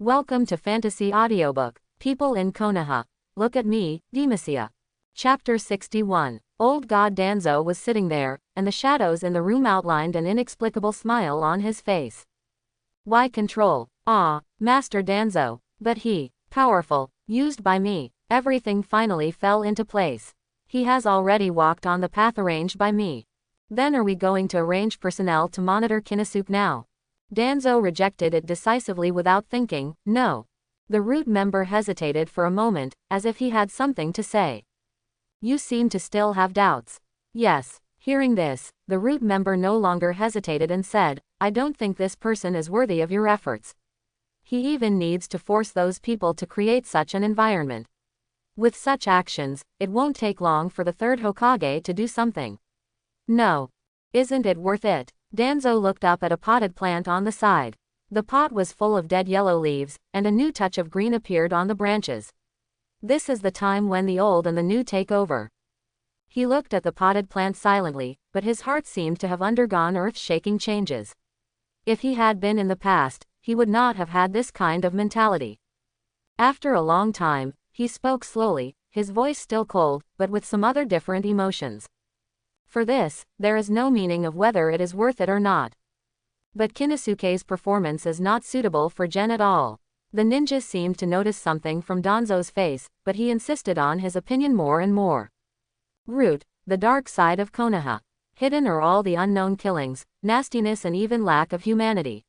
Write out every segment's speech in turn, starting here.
Welcome to Fantasy Audiobook, People in Konoha. Look at me, Demacia. Chapter 61. Old God Danzo was sitting there, and the shadows in the room outlined an inexplicable smile on his face. Why control? Ah, Master Danzo. But he, powerful, used by me. Everything finally fell into place. He has already walked on the path arranged by me. Then are we going to arrange personnel to monitor Konosuke now? Danzo rejected it decisively without thinking. No. The root member hesitated for a moment, as if he had something to say. You seem to still have doubts. Yes. Hearing this, the root member no longer hesitated and said, I don't think this person is worthy of your efforts. He even needs to force those people to create such an environment. With such actions, it won't take long for the third Hokage to do something. No. Isn't it worth it? Danzo looked up at a potted plant on the side. The pot was full of dead yellow leaves, and a new touch of green appeared on the branches. This is the time when the old and the new take over. He looked at the potted plant silently, but his heart seemed to have undergone earth-shaking changes. If he had been in the past, he would not have had this kind of mentality. After a long time, he spoke slowly, his voice still cold, but with some other different emotions. For this, there is no meaning of whether it is worth it or not. But Konosuke's performance is not suitable for Gen at all. The ninja seemed to notice something from Danzo's face, but he insisted on his opinion more and more. Root, the dark side of Konoha. Hidden are all the unknown killings, nastiness and even lack of humanity.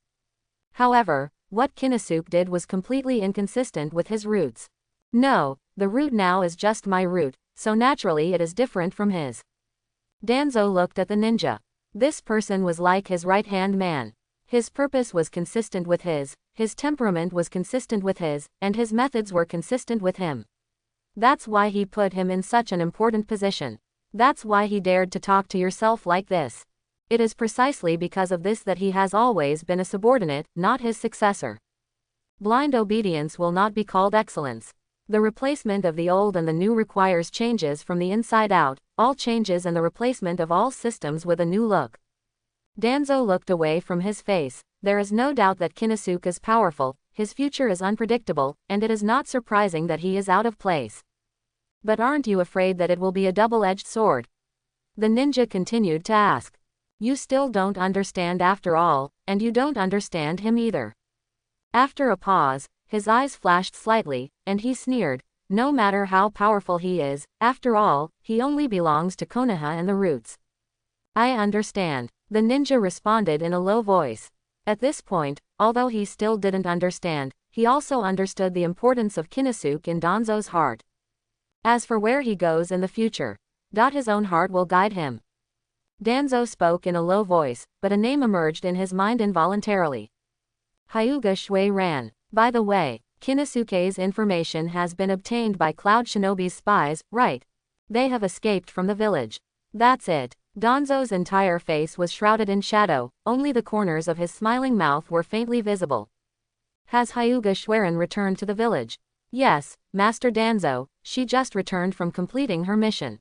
However, what Konosuke did was completely inconsistent with his roots. No, the root now is just my root, so naturally it is different from his. Danzo looked at the ninja. This person was like his right-hand man. His purpose was consistent with his temperament was consistent with his, and his methods were consistent with him. That's why he put him in such an important position. That's why he dared to talk to yourself like this. It is precisely because of this that he has always been a subordinate, not his successor. Blind obedience will not be called excellence. The replacement of the old and the new requires changes from the inside out, all changes and the replacement of all systems with a new look. Danzo looked away from his face. There is no doubt that Konosuke is powerful, his future is unpredictable, and it is not surprising that he is out of place. But aren't you afraid that it will be a double-edged sword? The ninja continued to ask. You still don't understand after all, and you don't understand him either. After a pause, his eyes flashed slightly, and he sneered. No matter how powerful he is, after all, he only belongs to Konoha and the roots. I understand. The ninja responded in a low voice. At this point, although he still didn't understand, he also understood the importance of Konosuke in Danzo's heart. As for where he goes in the future, his own heart will guide him. Danzo spoke in a low voice, but a name emerged in his mind involuntarily. Hyuga Shui ran. By the way, Konosuke's information has been obtained by Cloud Shinobi's spies, right? They have escaped from the village. That's it. Danzo's entire face was shrouded in shadow, only the corners of his smiling mouth were faintly visible. Has Hyuga Schwerin returned to the village? Yes, Master Danzo, she just returned from completing her mission.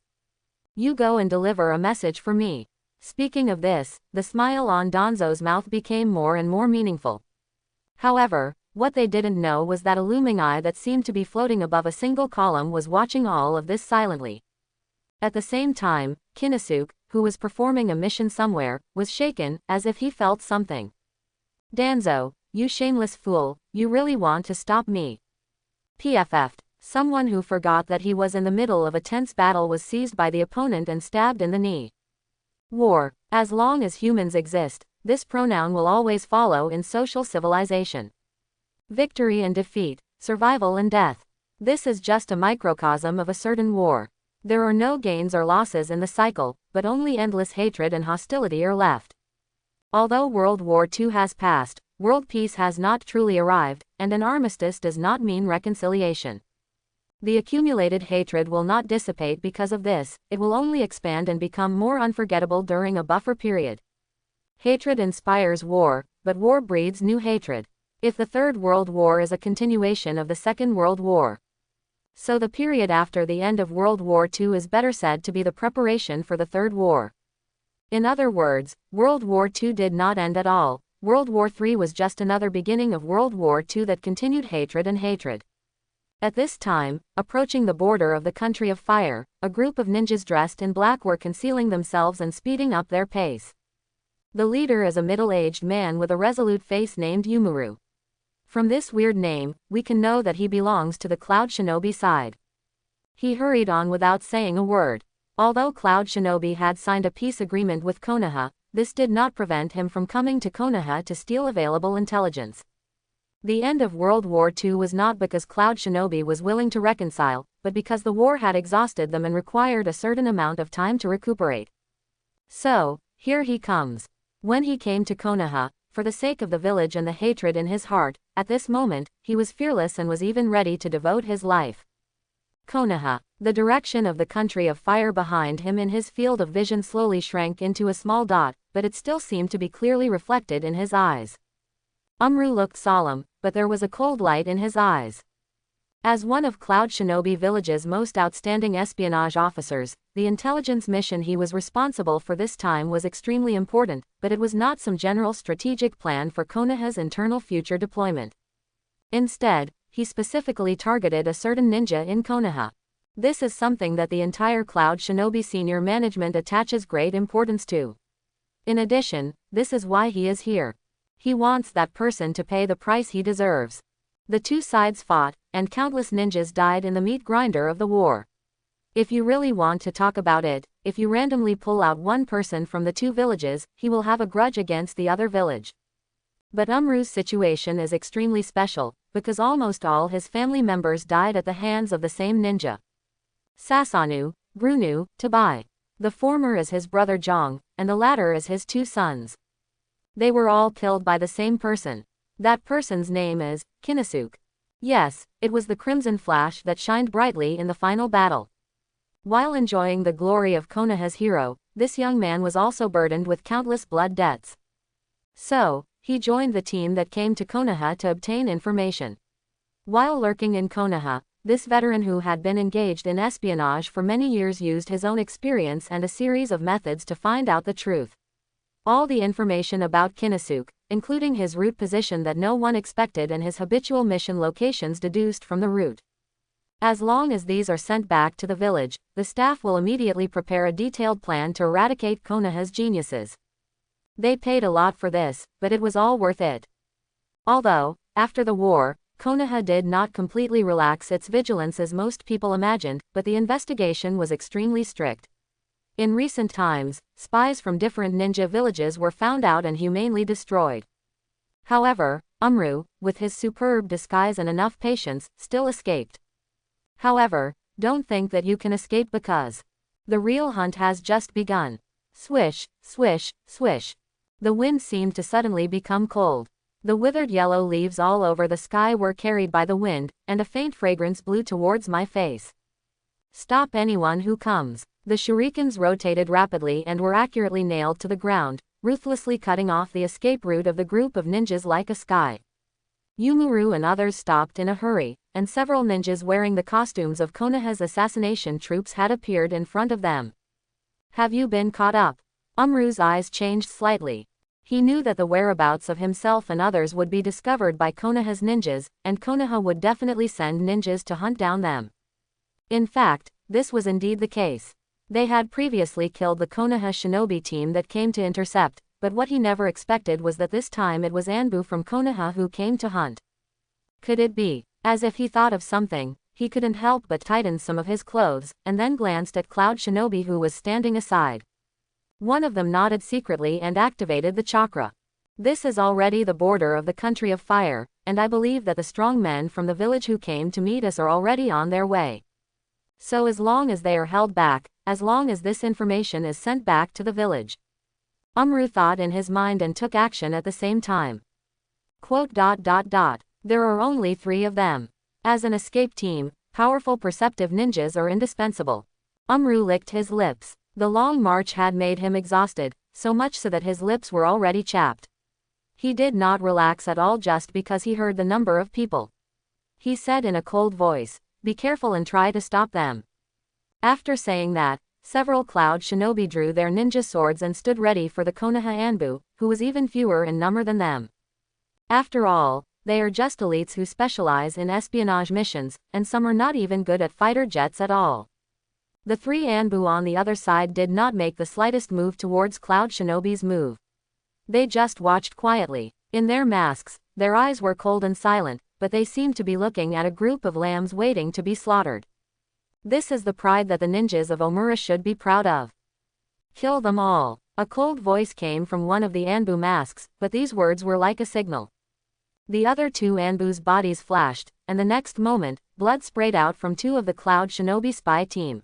You go and deliver a message for me. Speaking of this, the smile on Danzo's mouth became more and more meaningful. However, what they didn't know was that a looming eye that seemed to be floating above a single column was watching all of this silently. At the same time, Konosuke, who was performing a mission somewhere, was shaken, as if he felt something. Danzo, you shameless fool, you really want to stop me? PFF'd. Someone who forgot that he was in the middle of a tense battle was seized by the opponent and stabbed in the knee. War. As long as humans exist, this pronoun will always follow in social civilization. Victory and defeat, survival and death. This is just a microcosm of a certain war. There are no gains or losses in the cycle, but only endless hatred and hostility are left. Although World War II has passed, world peace has not truly arrived, and an armistice does not mean reconciliation. The accumulated hatred will not dissipate because of this, it will only expand and become more unforgettable during a buffer period. Hatred inspires war, but war breeds new hatred. If the Third World War is a continuation of the Second World War, so the period after the end of World War II is better said to be the preparation for the Third War. In other words, World War II did not end at all. World War III was just another beginning of World War II that continued hatred and hatred. At this time, approaching the border of the country of fire, a group of ninjas dressed in black were concealing themselves and speeding up their pace. The leader is a middle-aged man with a resolute face named Yumuru. From this weird name, we can know that he belongs to the Cloud Shinobi side. He hurried on without saying a word. Although Cloud Shinobi had signed a peace agreement with Konoha, this did not prevent him from coming to Konoha to steal available intelligence. The end of World War II was not because Cloud Shinobi was willing to reconcile, but because the war had exhausted them and required a certain amount of time to recuperate. So, here he comes. When he came to Konoha, for the sake of the village and the hatred in his heart, at this moment, he was fearless and was even ready to devote his life. Konoha. The direction of the country of fire behind him in his field of vision slowly shrank into a small dot, but it still seemed to be clearly reflected in his eyes. Umru looked solemn, but there was a cold light in his eyes. As one of Cloud Shinobi Village's most outstanding espionage officers, the intelligence mission he was responsible for this time was extremely important, but it was not some general strategic plan for Konoha's internal future deployment. Instead, he specifically targeted a certain ninja in Konoha. This is something that the entire Cloud Shinobi senior management attaches great importance to. In addition, this is why he is here. He wants that person to pay the price he deserves. The two sides fought, and countless ninjas died in the meat grinder of the war. If you really want to talk about it, if you randomly pull out one person from the two villages, he will have a grudge against the other village. But Umru's situation is extremely special, because almost all his family members died at the hands of the same ninja. Sasanu, Grunu, Tabai. The former is his brother Jong, and the latter is his two sons. They were all killed by the same person. That person's name is Konosuke. Yes, it was the crimson flash that shined brightly in the final battle. While enjoying the glory of Konoha's hero, this young man was also burdened with countless blood debts. So, he joined the team that came to Konoha to obtain information. While lurking in Konoha, this veteran who had been engaged in espionage for many years used his own experience and a series of methods to find out the truth. All the information about Konosuke, including his route position that no one expected and his habitual mission locations deduced from the route. As long as these are sent back to the village, the staff will immediately prepare a detailed plan to eradicate Konoha's geniuses. They paid a lot for this, but it was all worth it. Although, after the war, Konoha did not completely relax its vigilance as most people imagined, but the investigation was extremely strict. In recent times, spies from different ninja villages were found out and humanely destroyed. However, Umru, with his superb disguise and enough patience, still escaped. However, don't think that you can escape because the real hunt has just begun. Swish, swish, swish. The wind seemed to suddenly become cold. The withered yellow leaves all over the sky were carried by the wind, and a faint fragrance blew towards my face. Stop anyone who comes. The shurikens rotated rapidly and were accurately nailed to the ground, ruthlessly cutting off the escape route of the group of ninjas like a sky. Yumuru and others stopped in a hurry, and several ninjas wearing the costumes of Konoha's assassination troops had appeared in front of them. Have you been caught up? Umru's eyes changed slightly. He knew that the whereabouts of himself and others would be discovered by Konoha's ninjas, and Konoha would definitely send ninjas to hunt down them. In fact, this was indeed the case. They had previously killed the Konoha shinobi team that came to intercept, but what he never expected was that this time it was Anbu from Konoha who came to hunt. Could it be? As if he thought of something, he couldn't help but tighten some of his clothes, and then glanced at Cloud Shinobi who was standing aside. One of them nodded secretly and activated the chakra. This is already the border of the country of fire, and I believe that the strong men from the village who came to meet us are already on their way. So as long as they are held back, as long as this information is sent back to the village. Umru thought in his mind and took action at the same time. There are only 3 of them. As an escape team, powerful perceptive ninjas are indispensable. Umru licked his lips. The long march had made him exhausted, so much so that his lips were already chapped. He did not relax at all just because he heard the number of people. He said in a cold voice, "Be careful and try to stop them." After saying that, Several cloud shinobi drew their ninja swords and stood ready for the Konoha Anbu, who was even fewer in number than them. After all, they are just elites who specialize in espionage missions, and some are not even good at fighter jets at all. The three Anbu on the other side did not make the slightest move towards Cloud Shinobi's move. They just watched quietly. In their masks, their eyes were cold and silent, but they seemed to be looking at a group of lambs waiting to be slaughtered. This is the pride that the ninjas of Omura should be proud of. Kill them all. A cold voice came from one of the Anbu masks, but these words were like a signal. The other two Anbu's bodies flashed, and the next moment, blood sprayed out from two of the Cloud Shinobi spy team.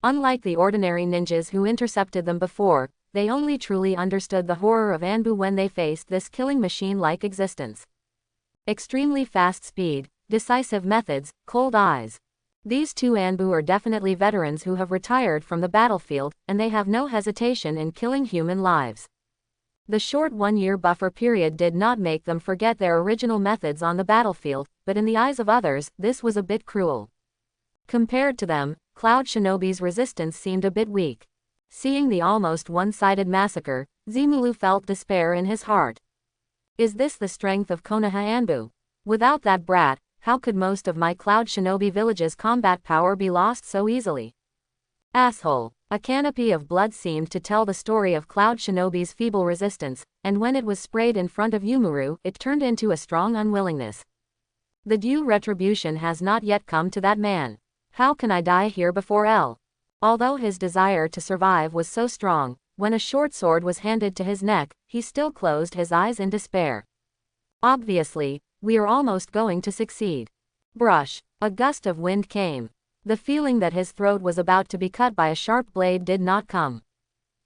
Unlike the ordinary ninjas who intercepted them before, they only truly understood the horror of Anbu when they faced this killing machine-like existence. Extremely fast speed, decisive methods, cold eyes. These two Anbu are definitely veterans who have retired from the battlefield, and they have no hesitation in killing human lives. The short 1-year buffer period did not make them forget their original methods on the battlefield, but in the eyes of others, this was a bit cruel. Compared to them, Cloud Shinobi's resistance seemed a bit weak. Seeing the almost one-sided massacre, Zimulu felt despair in his heart. Is this the strength of Konoha Anbu? Without that brat, how could most of my Cloud Shinobi village's combat power be lost so easily? Asshole. A canopy of blood seemed to tell the story of Cloud Shinobi's feeble resistance, and when it was sprayed in front of Yumuru, it turned into a strong unwillingness. The due retribution has not yet come to that man. How can I die here before L? Although his desire to survive was so strong, when a short sword was handed to his neck, he still closed his eyes in despair. Obviously, we are almost going to succeed. Brush. A gust of wind came. The feeling that his throat was about to be cut by a sharp blade did not come.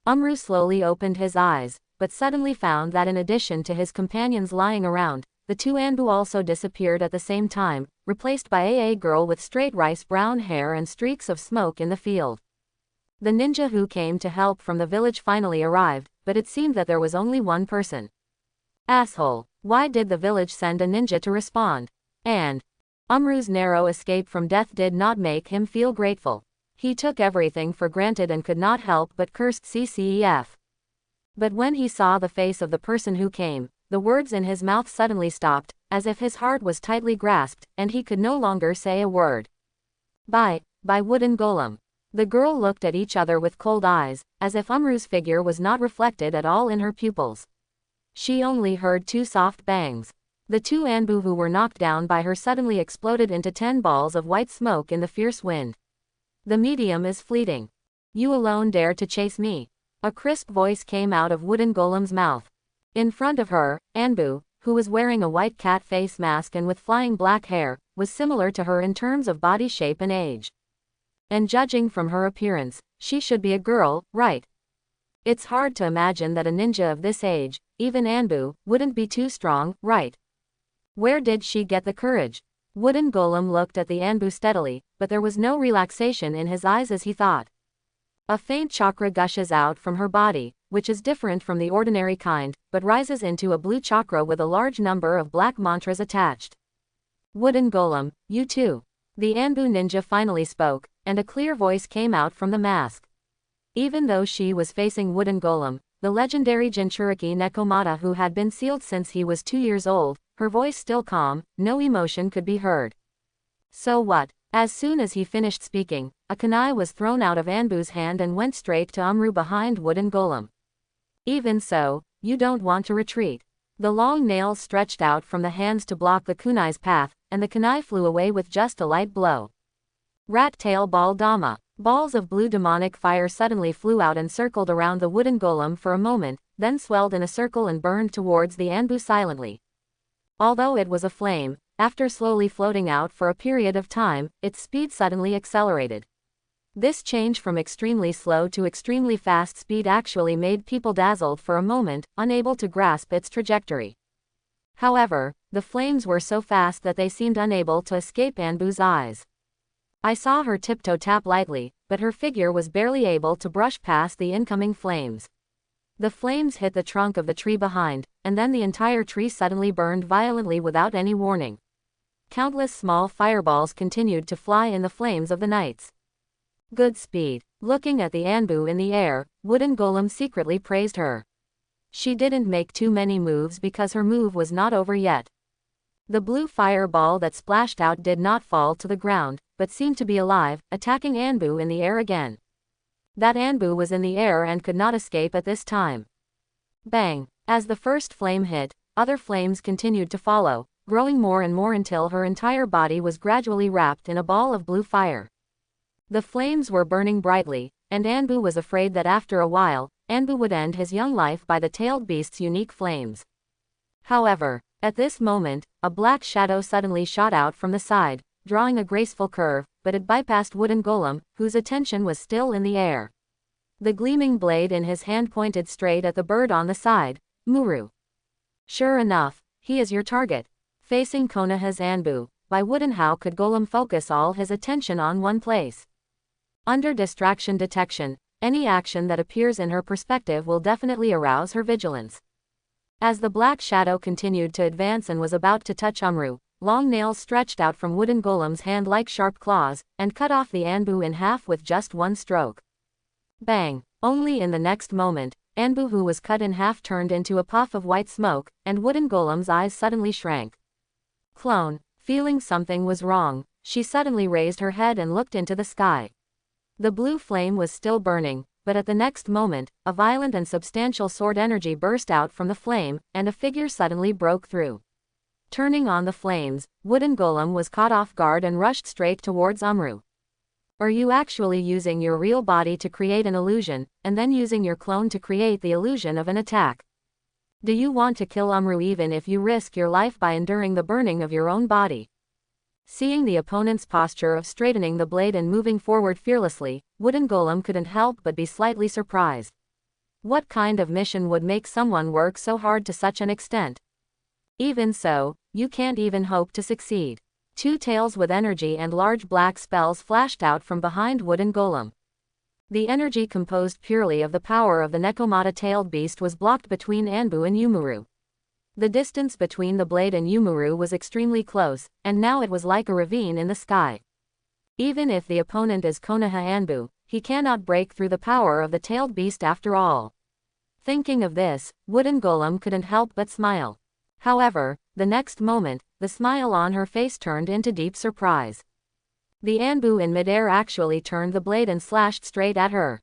Umru slowly opened his eyes, but suddenly found that in addition to his companions lying around, the two Anbu also disappeared at the same time, replaced by a girl with straight rice brown hair and streaks of smoke in the field. The ninja who came to help from the village finally arrived, but it seemed that there was only one person. Asshole. Why did the village send a ninja to respond? And Umru's narrow escape from death did not make him feel grateful. He took everything for granted and could not help but curse CCEF. But when he saw the face of the person who came, the words in his mouth suddenly stopped, as if his heart was tightly grasped, and he could no longer say a word. By wooden golem. The girl looked at each other with cold eyes, as if Umru's figure was not reflected at all in her pupils. She only heard two soft bangs. The two Anbu who were knocked down by her suddenly exploded into 10 balls of white smoke in the fierce wind. The medium is fleeting. You alone dare to chase me. A crisp voice came out of Wooden Golem's mouth. In front of her, Anbu, who was wearing a white cat face mask and with flying black hair, was similar to her in terms of body shape and age. And judging from her appearance, she should be a girl, right? It's hard to imagine that a ninja of this age, even Anbu, wouldn't be too strong, right? Where did she get the courage? Wooden Golem looked at the Anbu steadily, but there was no relaxation in his eyes as he thought. A faint chakra gushes out from her body, which is different from the ordinary kind, but rises into a blue chakra with a large number of black mantras attached. Wooden Golem, you too. The Anbu ninja finally spoke, and a clear voice came out from the mask. Even though she was facing Wooden Golem, the legendary Jinchuriki Nekomata who had been sealed since he was 2 years old, her voice still calm, no emotion could be heard. So what? As soon as he finished speaking, a kunai was thrown out of Anbu's hand and went straight to Umru behind Wooden Golem. Even so, you don't want to retreat. The long nails stretched out from the hands to block the kunai's path, and the kunai flew away with just a light blow. Rat Tail Ball Dama. Balls of blue demonic fire suddenly flew out and circled around the Wooden Golem for a moment, then swelled in a circle and burned towards the Anbu silently. Although it was a flame, after slowly floating out for a period of time, its speed suddenly accelerated. This change from extremely slow to extremely fast speed actually made people dazzled for a moment, unable to grasp its trajectory. However, the flames were so fast that they seemed unable to escape Anbu's eyes. I saw her tiptoe tap lightly, but her figure was barely able to brush past the incoming flames. The flames hit the trunk of the tree behind, and then the entire tree suddenly burned violently without any warning. Countless small fireballs continued to fly in the flames of the nights. Good speed. Looking at the Anbu in the air, Wooden Golem secretly praised her. She didn't make too many moves because her move was not over yet. The blue fireball that splashed out did not fall to the ground, but seemed to be alive, attacking Anbu in the air again. That Anbu was in the air and could not escape at this time. Bang! As the first flame hit, other flames continued to follow, growing more and more until her entire body was gradually wrapped in a ball of blue fire. The flames were burning brightly, and Anbu was afraid that after a while, Anbu would end his young life by the tailed beast's unique flames. However, at this moment, a black shadow suddenly shot out from the side, drawing a graceful curve, but it bypassed Wooden Golem, whose attention was still in the air. The gleaming blade in his hand pointed straight at the bird on the side, Muru. Sure enough, he is your target. Facing Konoha's Anbu, by Wooden, how could Golem focus all his attention on one place? Under distraction detection, any action that appears in her perspective will definitely arouse her vigilance. As the black shadow continued to advance and was about to touch Umru, long nails stretched out from Wooden Golem's hand like sharp claws, and cut off the Anbu in half with just one stroke. Bang! Only in the next moment, Anbu, who was cut in half, turned into a puff of white smoke, and Wooden Golem's eyes suddenly shrank. Clone, feeling something was wrong, she suddenly raised her head and looked into the sky. The blue flame was still burning, but at the next moment, a violent and substantial sword energy burst out from the flame, and a figure suddenly broke through. Turning on the flames, Wooden Golem was caught off guard and rushed straight towards Umru. Are you actually using your real body to create an illusion, and then using your clone to create the illusion of an attack? Do you want to kill Umru even if you risk your life by enduring the burning of your own body? Seeing the opponent's posture of straightening the blade and moving forward fearlessly, Wooden Golem couldn't help but be slightly surprised. What kind of mission would make someone work so hard to such an extent? Even so, you can't even hope to succeed. Two tails with energy and large black spells flashed out from behind Wooden Golem. The energy, composed purely of the power of the Nekomata-tailed beast, was blocked between Anbu and Yumuru. The distance between the blade and Yumuru was extremely close, and now it was like a ravine in the sky. Even if the opponent is Konoha Anbu, he cannot break through the power of the tailed beast after all. Thinking of this, Wooden Golem couldn't help but smile. However, the next moment, the smile on her face turned into deep surprise. The Anbu in midair actually turned the blade and slashed straight at her.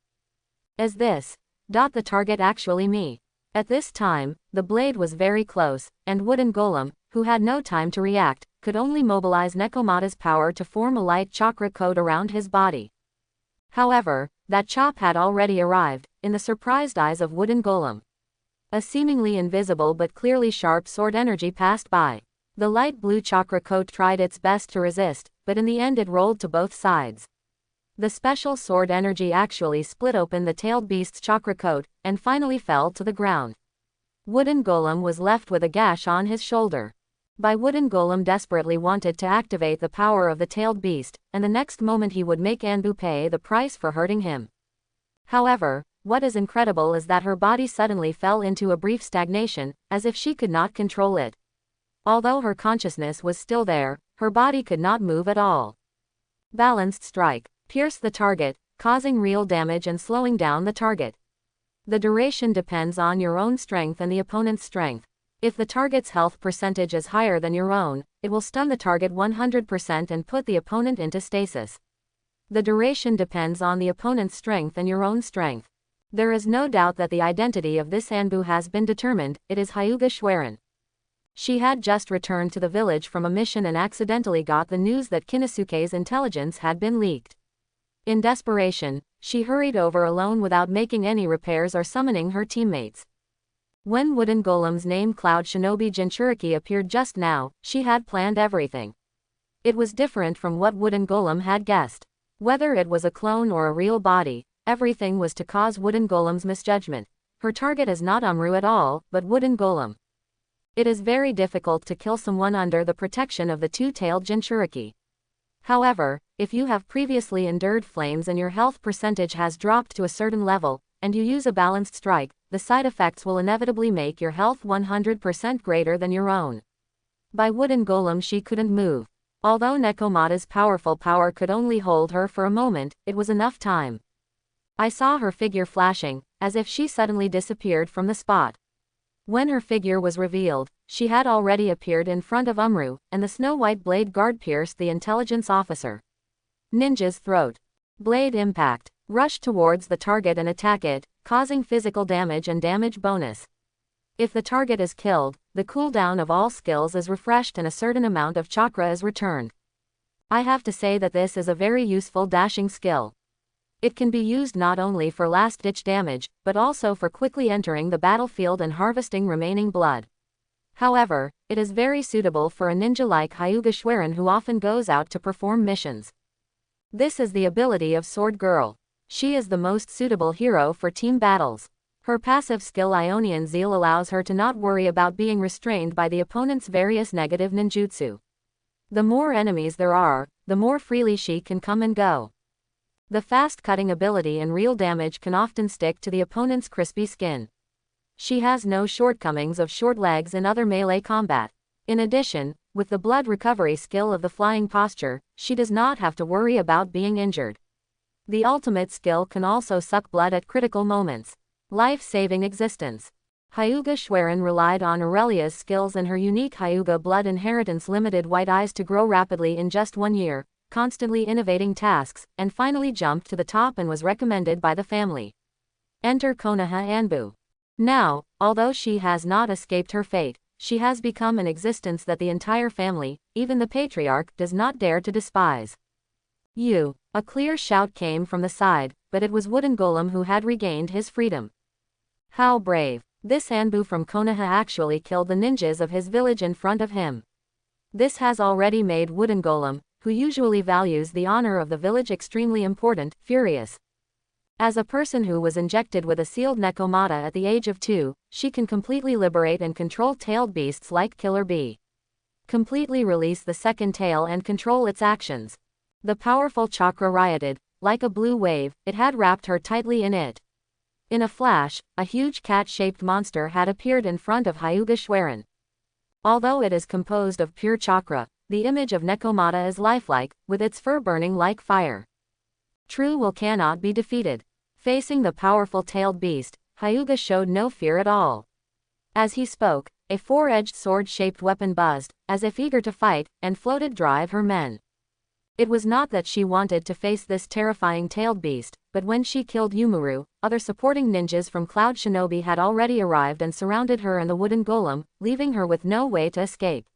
Is this the target actually me? At this time, the blade was very close, and Wooden Golem, who had no time to react, could only mobilize Nekomata's power to form a light chakra coat around his body. However, that chop had already arrived, in the surprised eyes of Wooden Golem. A seemingly invisible but clearly sharp sword energy passed by. The light blue chakra coat tried its best to resist, but in the end it rolled to both sides. The special sword energy actually split open the tailed beast's chakra coat, and finally fell to the ground. Wooden Golem was left with a gash on his shoulder. Wooden Golem desperately wanted to activate the power of the tailed beast, and the next moment he would make Anbu pay the price for hurting him. However, what is incredible is that her body suddenly fell into a brief stagnation, as if she could not control it. Although her consciousness was still there, her body could not move at all. Balanced strike. Pierce the target, causing real damage and slowing down the target. The duration depends on your own strength and the opponent's strength. If the target's health percentage is higher than your own, it will stun the target 100% and put the opponent into stasis. The duration depends on the opponent's strength and your own strength. There is no doubt that the identity of this Anbu has been determined. It is Hyuga Schwerin. She had just returned to the village from a mission and accidentally got the news that Kinosuke's intelligence had been leaked. In desperation, she hurried over alone without making any repairs or summoning her teammates. When Wooden Golem's name Cloud Shinobi Jinchuriki appeared just now, she had planned everything. It was different from what Wooden Golem had guessed. Whether it was a clone or a real body, everything was to cause Wooden Golem's misjudgment. Her target is not Umru at all, but Wooden Golem. It is very difficult to kill someone under the protection of the two-tailed Jinchuriki. However, if you have previously endured flames and your health percentage has dropped to a certain level, and you use a balanced strike, the side effects will inevitably make your health 100% greater than your own. Wooden Golem, she couldn't move. Although Nekomata's powerful power could only hold her for a moment, it was enough time. I saw her figure flashing, as if she suddenly disappeared from the spot. When her figure was revealed, she had already appeared in front of Umru, and the snow-white blade guard pierced the intelligence officer. Ninja's throat. Blade impact. Rush towards the target and attack it, causing physical damage and damage bonus. If the target is killed, the cooldown of all skills is refreshed and a certain amount of chakra is returned. I have to say that this is a very useful dashing skill. It can be used not only for last-ditch damage, but also for quickly entering the battlefield and harvesting remaining blood. However, it is very suitable for a ninja like Hyuga Schwerin who often goes out to perform missions. This is the ability of Sword Girl. She is the most suitable hero for team battles. Her passive skill Ionian Zeal allows her to not worry about being restrained by the opponent's various negative ninjutsu. The more enemies there are, the more freely she can come and go. The fast-cutting ability and real damage can often stick to the opponent's crispy skin. She has no shortcomings of short legs in other melee combat. In addition, with the blood recovery skill of the flying posture, she does not have to worry about being injured. The ultimate skill can also suck blood at critical moments. Life-saving existence. Hyuga Schwerin relied on Aurelia's skills and her unique Hyuga blood inheritance limited White Eyes to grow rapidly in just 1 year, constantly innovating tasks, and finally jumped to the top and was recommended by the family. Enter Konoha Anbu. Now, although she has not escaped her fate, she has become an existence that the entire family, even the patriarch, does not dare to despise. You. A clear shout came from the side, but it was Wooden Golem who had regained his freedom. How brave. This Anbu from Konoha actually killed the ninjas of his village in front of him. This has already made Wooden Golem, who usually values the honor of the village extremely important, furious. As a person who was injected with a sealed Nekomata at the age of 2, she can completely liberate and control tailed beasts like Killer Bee. Completely release the second tail and control its actions. The powerful chakra rioted, like a blue wave, it had wrapped her tightly in it. In a flash, a huge cat-shaped monster had appeared in front of Hyuga Schwerin. Although it is composed of pure chakra, the image of Nekomata is lifelike, with its fur burning like fire. True will cannot be defeated. Facing the powerful tailed beast, Hyuga showed no fear at all. As he spoke, a four-edged sword-shaped weapon buzzed, as if eager to fight, and floated drive her men. It was not that she wanted to face this terrifying tailed beast, but when she killed Yumuru, other supporting ninjas from Cloud Shinobi had already arrived and surrounded her and the Wooden Golem, leaving her with no way to escape.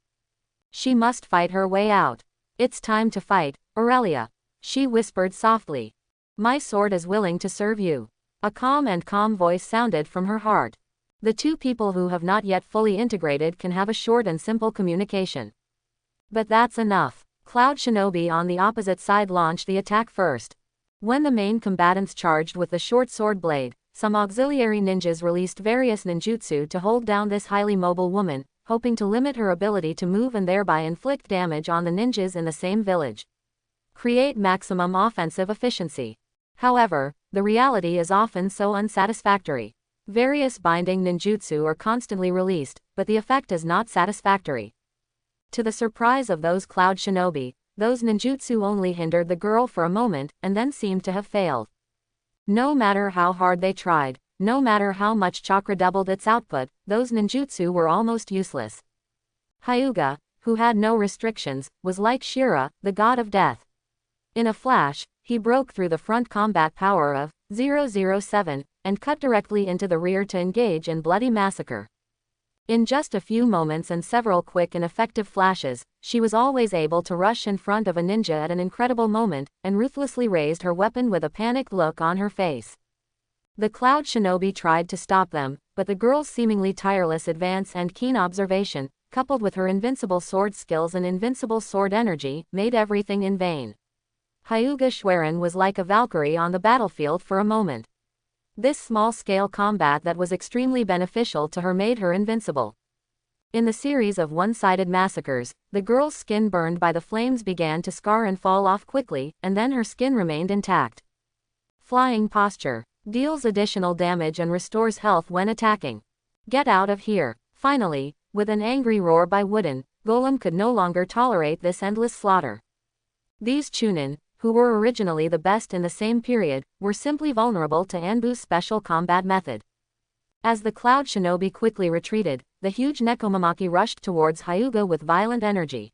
She must fight her way out. It's time to fight, Aurelia. She whispered softly. My sword is willing to serve you. A calm voice sounded from her heart. The two people who have not yet fully integrated can have a short and simple communication. But that's enough. Cloud Shinobi on the opposite side launched the attack first. When the main combatants charged with the short sword blade, some auxiliary ninjas released various ninjutsu to hold down this highly mobile woman, hoping to limit her ability to move and thereby inflict damage on the ninjas in the same village. Create maximum offensive efficiency. However, the reality is often so unsatisfactory. Various binding ninjutsu are constantly released, but the effect is not satisfactory. To the surprise of those Cloud Shinobi, those ninjutsu only hindered the girl for a moment and then seemed to have failed. No matter how hard they tried, no matter how much chakra doubled its output, those ninjutsu were almost useless. Hyuga, who had no restrictions, was like Shira, the god of death. In a flash, he broke through the front combat power of 007 and cut directly into the rear to engage in bloody massacre. In just a few moments and several quick and effective flashes, she was always able to rush in front of a ninja at an incredible moment, and ruthlessly raised her weapon with a panicked look on her face. The Cloud Shinobi tried to stop them, but the girl's seemingly tireless advance and keen observation, coupled with her invincible sword skills and invincible sword energy, made everything in vain. Hyuga Schwerin was like a Valkyrie on the battlefield for a moment. This small-scale combat that was extremely beneficial to her made her invincible. In the series of one-sided massacres, the girl's skin burned by the flames began to scar and fall off quickly, and then her skin remained intact. Flying posture. Deals additional damage and restores health when attacking. Get out of here. Finally, with an angry roar by Wooden Golem could no longer tolerate this endless slaughter. These Chunin, who were originally the best in the same period, were simply vulnerable to Anbu's special combat method. As the Cloud Shinobi quickly retreated, the huge Nekomamaki rushed towards Hyuga with violent energy.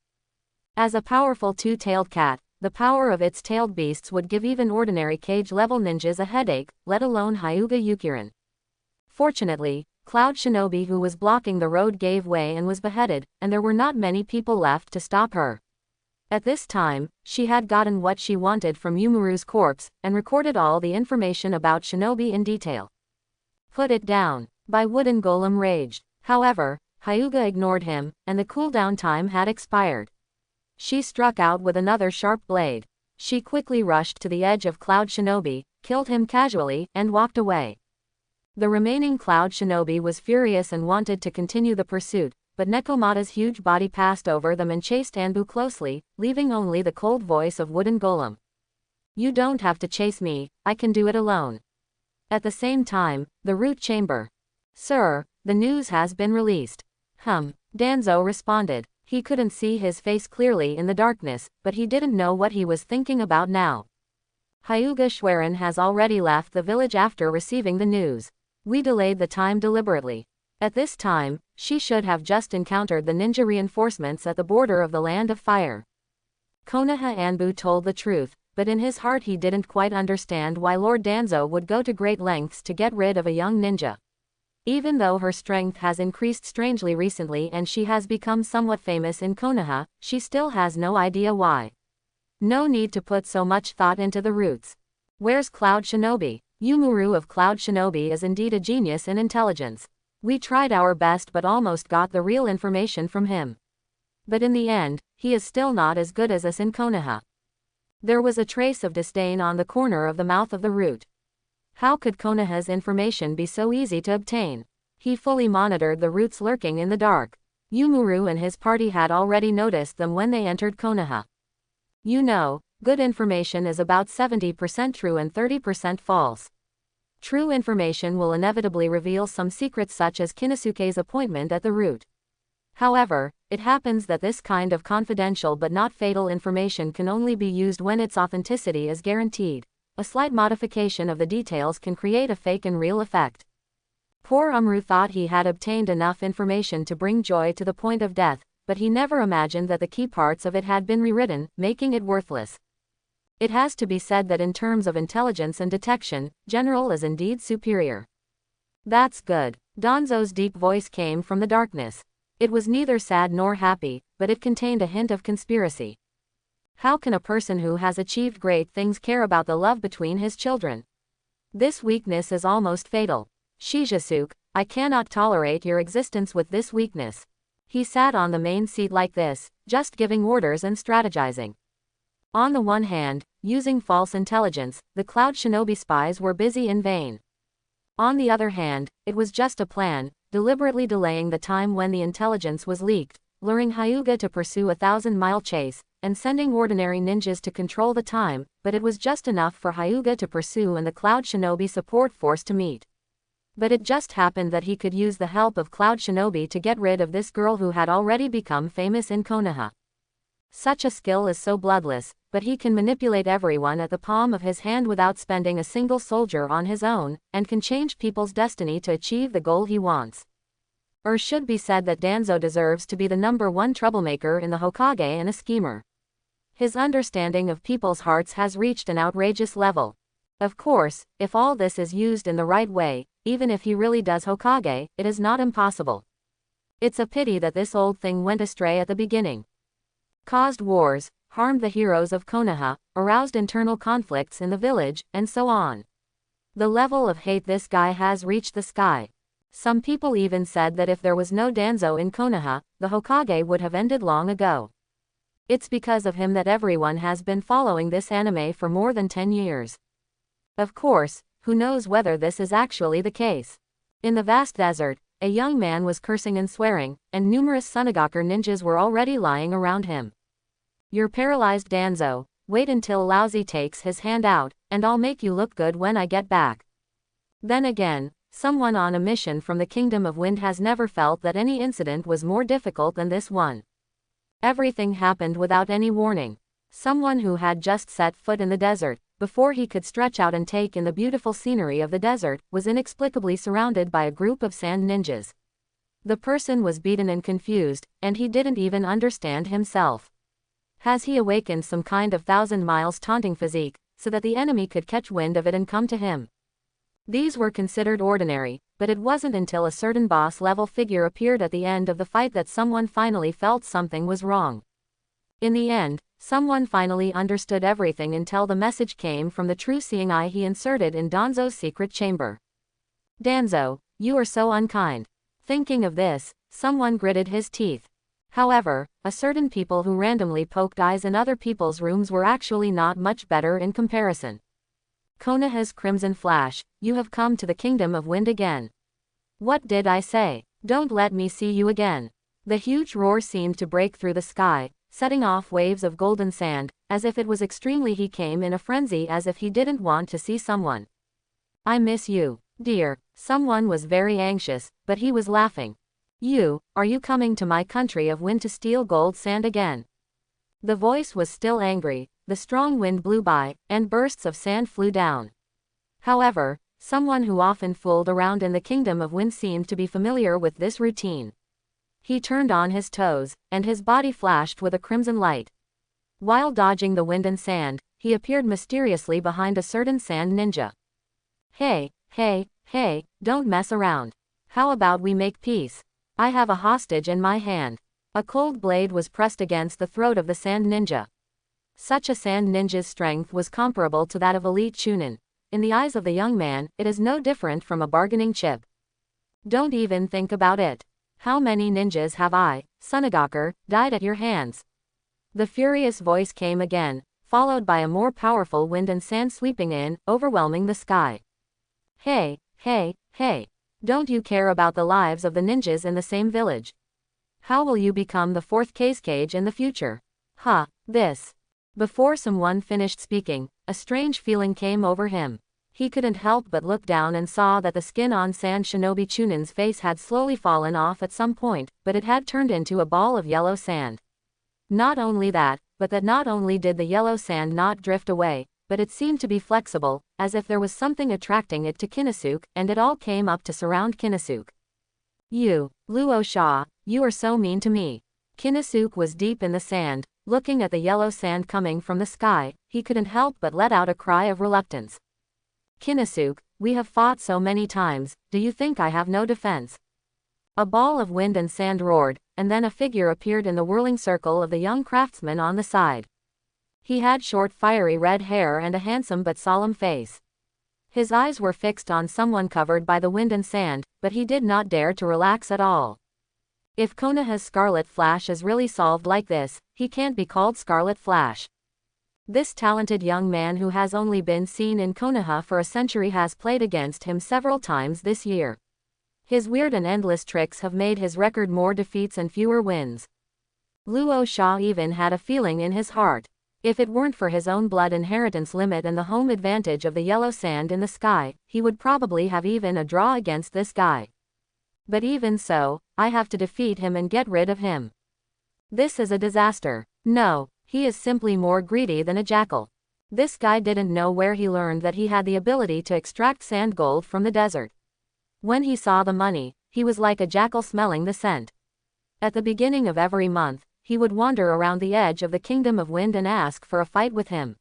As a powerful two-tailed cat, the power of its tailed beasts would give even ordinary cage-level ninjas a headache, let alone Hyuga Yukirin. Fortunately, Cloud Shinobi, who was blocking the road, gave way and was beheaded, and there were not many people left to stop her. At this time, she had gotten what she wanted from Yumuru's corpse, and recorded all the information about Shinobi in detail. Put it down. By Wooden Golem raged. However, Hyuga ignored him, and the cooldown time had expired. She struck out with another sharp blade. She quickly rushed to the edge of Cloud Shinobi, killed him casually, and walked away. The remaining Cloud Shinobi was furious and wanted to continue the pursuit, but Nekomata's huge body passed over them and chased Anbu closely, leaving only the cold voice of Wooden Golem. You don't have to chase me, I can do it alone. At the same time, the root chamber. Sir, the news has been released. Danzo responded. He couldn't see his face clearly in the darkness, but he didn't know what he was thinking about now. Hyuga Schwerin has already left the village after receiving the news. We delayed the time deliberately. At this time, she should have just encountered the ninja reinforcements at the border of the Land of Fire. Konoha Anbu told the truth, but in his heart he didn't quite understand why Lord Danzo would go to great lengths to get rid of a young ninja. Even though her strength has increased strangely recently and she has become somewhat famous in Konoha, she still has no idea why. No need to put so much thought into the roots. Where's Cloud Shinobi? Yumuru of Cloud Shinobi is indeed a genius in intelligence. We tried our best but almost got the real information from him. But in the end, he is still not as good as us in Konoha. There was a trace of disdain on the corner of the mouth of the root. How could Konoha's information be so easy to obtain? He fully monitored the roots lurking in the dark. Yumuru and his party had already noticed them when they entered Konoha. You know, good information is about 70% true and 30% false. True information will inevitably reveal some secrets such as Kinosuke's appointment at the root. However, it happens that this kind of confidential but not fatal information can only be used when its authenticity is guaranteed. A slight modification of the details can create a fake and real effect. Poor Umru thought he had obtained enough information to bring joy to the point of death, but he never imagined that the key parts of it had been rewritten, making it worthless. It has to be said that in terms of intelligence and detection, General is indeed superior. That's good. Danzo's deep voice came from the darkness. It was neither sad nor happy, but it contained a hint of conspiracy. How can a person who has achieved great things care about the love between his children? This weakness is almost fatal. Shizasuke, I cannot tolerate your existence with this weakness. He sat on the main seat like this, just giving orders and strategizing. On the one hand, using false intelligence, the Cloud Shinobi spies were busy in vain. On the other hand, it was just a plan, deliberately delaying the time when the intelligence was leaked, luring Hyuga to pursue a 1,000-mile chase, and sending ordinary ninjas to control the time, but it was just enough for Hyuga to pursue and the Cloud Shinobi support force to meet. But it just happened that he could use the help of Cloud Shinobi to get rid of this girl who had already become famous in Konoha. Such a skill is so bloodless, but he can manipulate everyone at the palm of his hand without spending a single soldier on his own, and can change people's destiny to achieve the goal he wants. Or should be said that Danzo deserves to be the #1 troublemaker in the Hokage and a schemer. His understanding of people's hearts has reached an outrageous level. Of course, if all this is used in the right way, even if he really does Hokage, it is not impossible. It's a pity that this old thing went astray at the beginning. Caused wars, harmed the heroes of Konoha, aroused internal conflicts in the village, and so on. The level of hate this guy has reached the sky. Some people even said that if there was no Danzo in Konoha, the Hokage would have ended long ago. It's because of him that everyone has been following this anime for more than 10 years. Of course, who knows whether this is actually the case. In the vast desert, a young man was cursing and swearing, and numerous Sunagaku ninjas were already lying around him. You're paralyzed, Danzo. Wait until Lousy takes his hand out, and I'll make you look good when I get back. Then again, someone on a mission from the Kingdom of Wind has never felt that any incident was more difficult than this one. Everything happened without any warning. Someone who had just set foot in the desert, before he could stretch out and take in the beautiful scenery of the desert, was inexplicably surrounded by a group of sand ninjas. The person was beaten and confused, and he didn't even understand himself. Has he awakened some kind of 1,000 miles taunting physique, so that the enemy could catch wind of it and come to him? These were considered ordinary, but it wasn't until a certain boss-level figure appeared at the end of the fight that someone finally felt something was wrong. In the end, someone finally understood everything until the message came from the true seeing eye he inserted in Danzo's secret chamber. Danzo, you are so unkind. Thinking of this, someone gritted his teeth. However, a certain people who randomly poked eyes in other people's rooms were actually not much better in comparison. Konoha's crimson flash, you have come to the kingdom of wind again. What did I say? Don't let me see you again. The huge roar seemed to break through the sky, setting off waves of golden sand, as if it was extremely. He came in a frenzy as if he didn't want to see someone. I miss you, dear. Someone was very anxious, but he was laughing. Are you coming to my country of wind to steal gold sand again? The voice was still angry. The strong wind blew by, and bursts of sand flew down. However, someone who often fooled around in the kingdom of wind seemed to be familiar with this routine. He turned on his toes, and his body flashed with a crimson light. While dodging the wind and sand, he appeared mysteriously behind a certain sand ninja. Hey, don't mess around. How about we make peace? I have a hostage in my hand. A cold blade was pressed against the throat of the sand ninja. Such a sand ninja's strength was comparable to that of elite chunin. In the eyes of the young man, it is no different from a bargaining chip. Don't even think about it. How many ninjas have I, Sunagaker, died at your hands? The furious voice came again, followed by a more powerful wind and sand sweeping in, overwhelming the sky. Hey, don't you care about the lives of the ninjas in the same village? How will you become the fourth Kage in the future? This. Before someone finished speaking, a strange feeling came over him. He couldn't help but look down and saw that the skin on Sand Shinobi Chunin's face had slowly fallen off at some point, but it had turned into a ball of yellow sand. Not only that, but that not only did the yellow sand not drift away, but it seemed to be flexible, as if there was something attracting it to Konosuke, and it all came up to surround Konosuke. You, Luo Sha, you are so mean to me. Konosuke was deep in the sand, looking at the yellow sand coming from the sky. He couldn't help but let out a cry of reluctance. Konosuke, we have fought so many times, do you think I have no defense? A ball of wind and sand roared, and then a figure appeared in the whirling circle of the young craftsman on the side. He had short fiery red hair and a handsome but solemn face. His eyes were fixed on someone covered by the wind and sand, but he did not dare to relax at all. If Konoha's Scarlet Flash is really solved like this, he can't be called Scarlet Flash. This talented young man who has only been seen in Konoha for a century has played against him several times this year. His weird and endless tricks have made his record more defeats and fewer wins. Luo Sha even had a feeling in his heart. If it weren't for his own blood inheritance limit and the home advantage of the yellow sand in the sky, he would probably have even a draw against this guy. But even so, I have to defeat him and get rid of him. This is a disaster. No, he is simply more greedy than a jackal. This guy didn't know where he learned that he had the ability to extract sand gold from the desert. When he saw the money, he was like a jackal smelling the scent. At the beginning of every month, he would wander around the edge of the Kingdom of Wind and ask for a fight with him.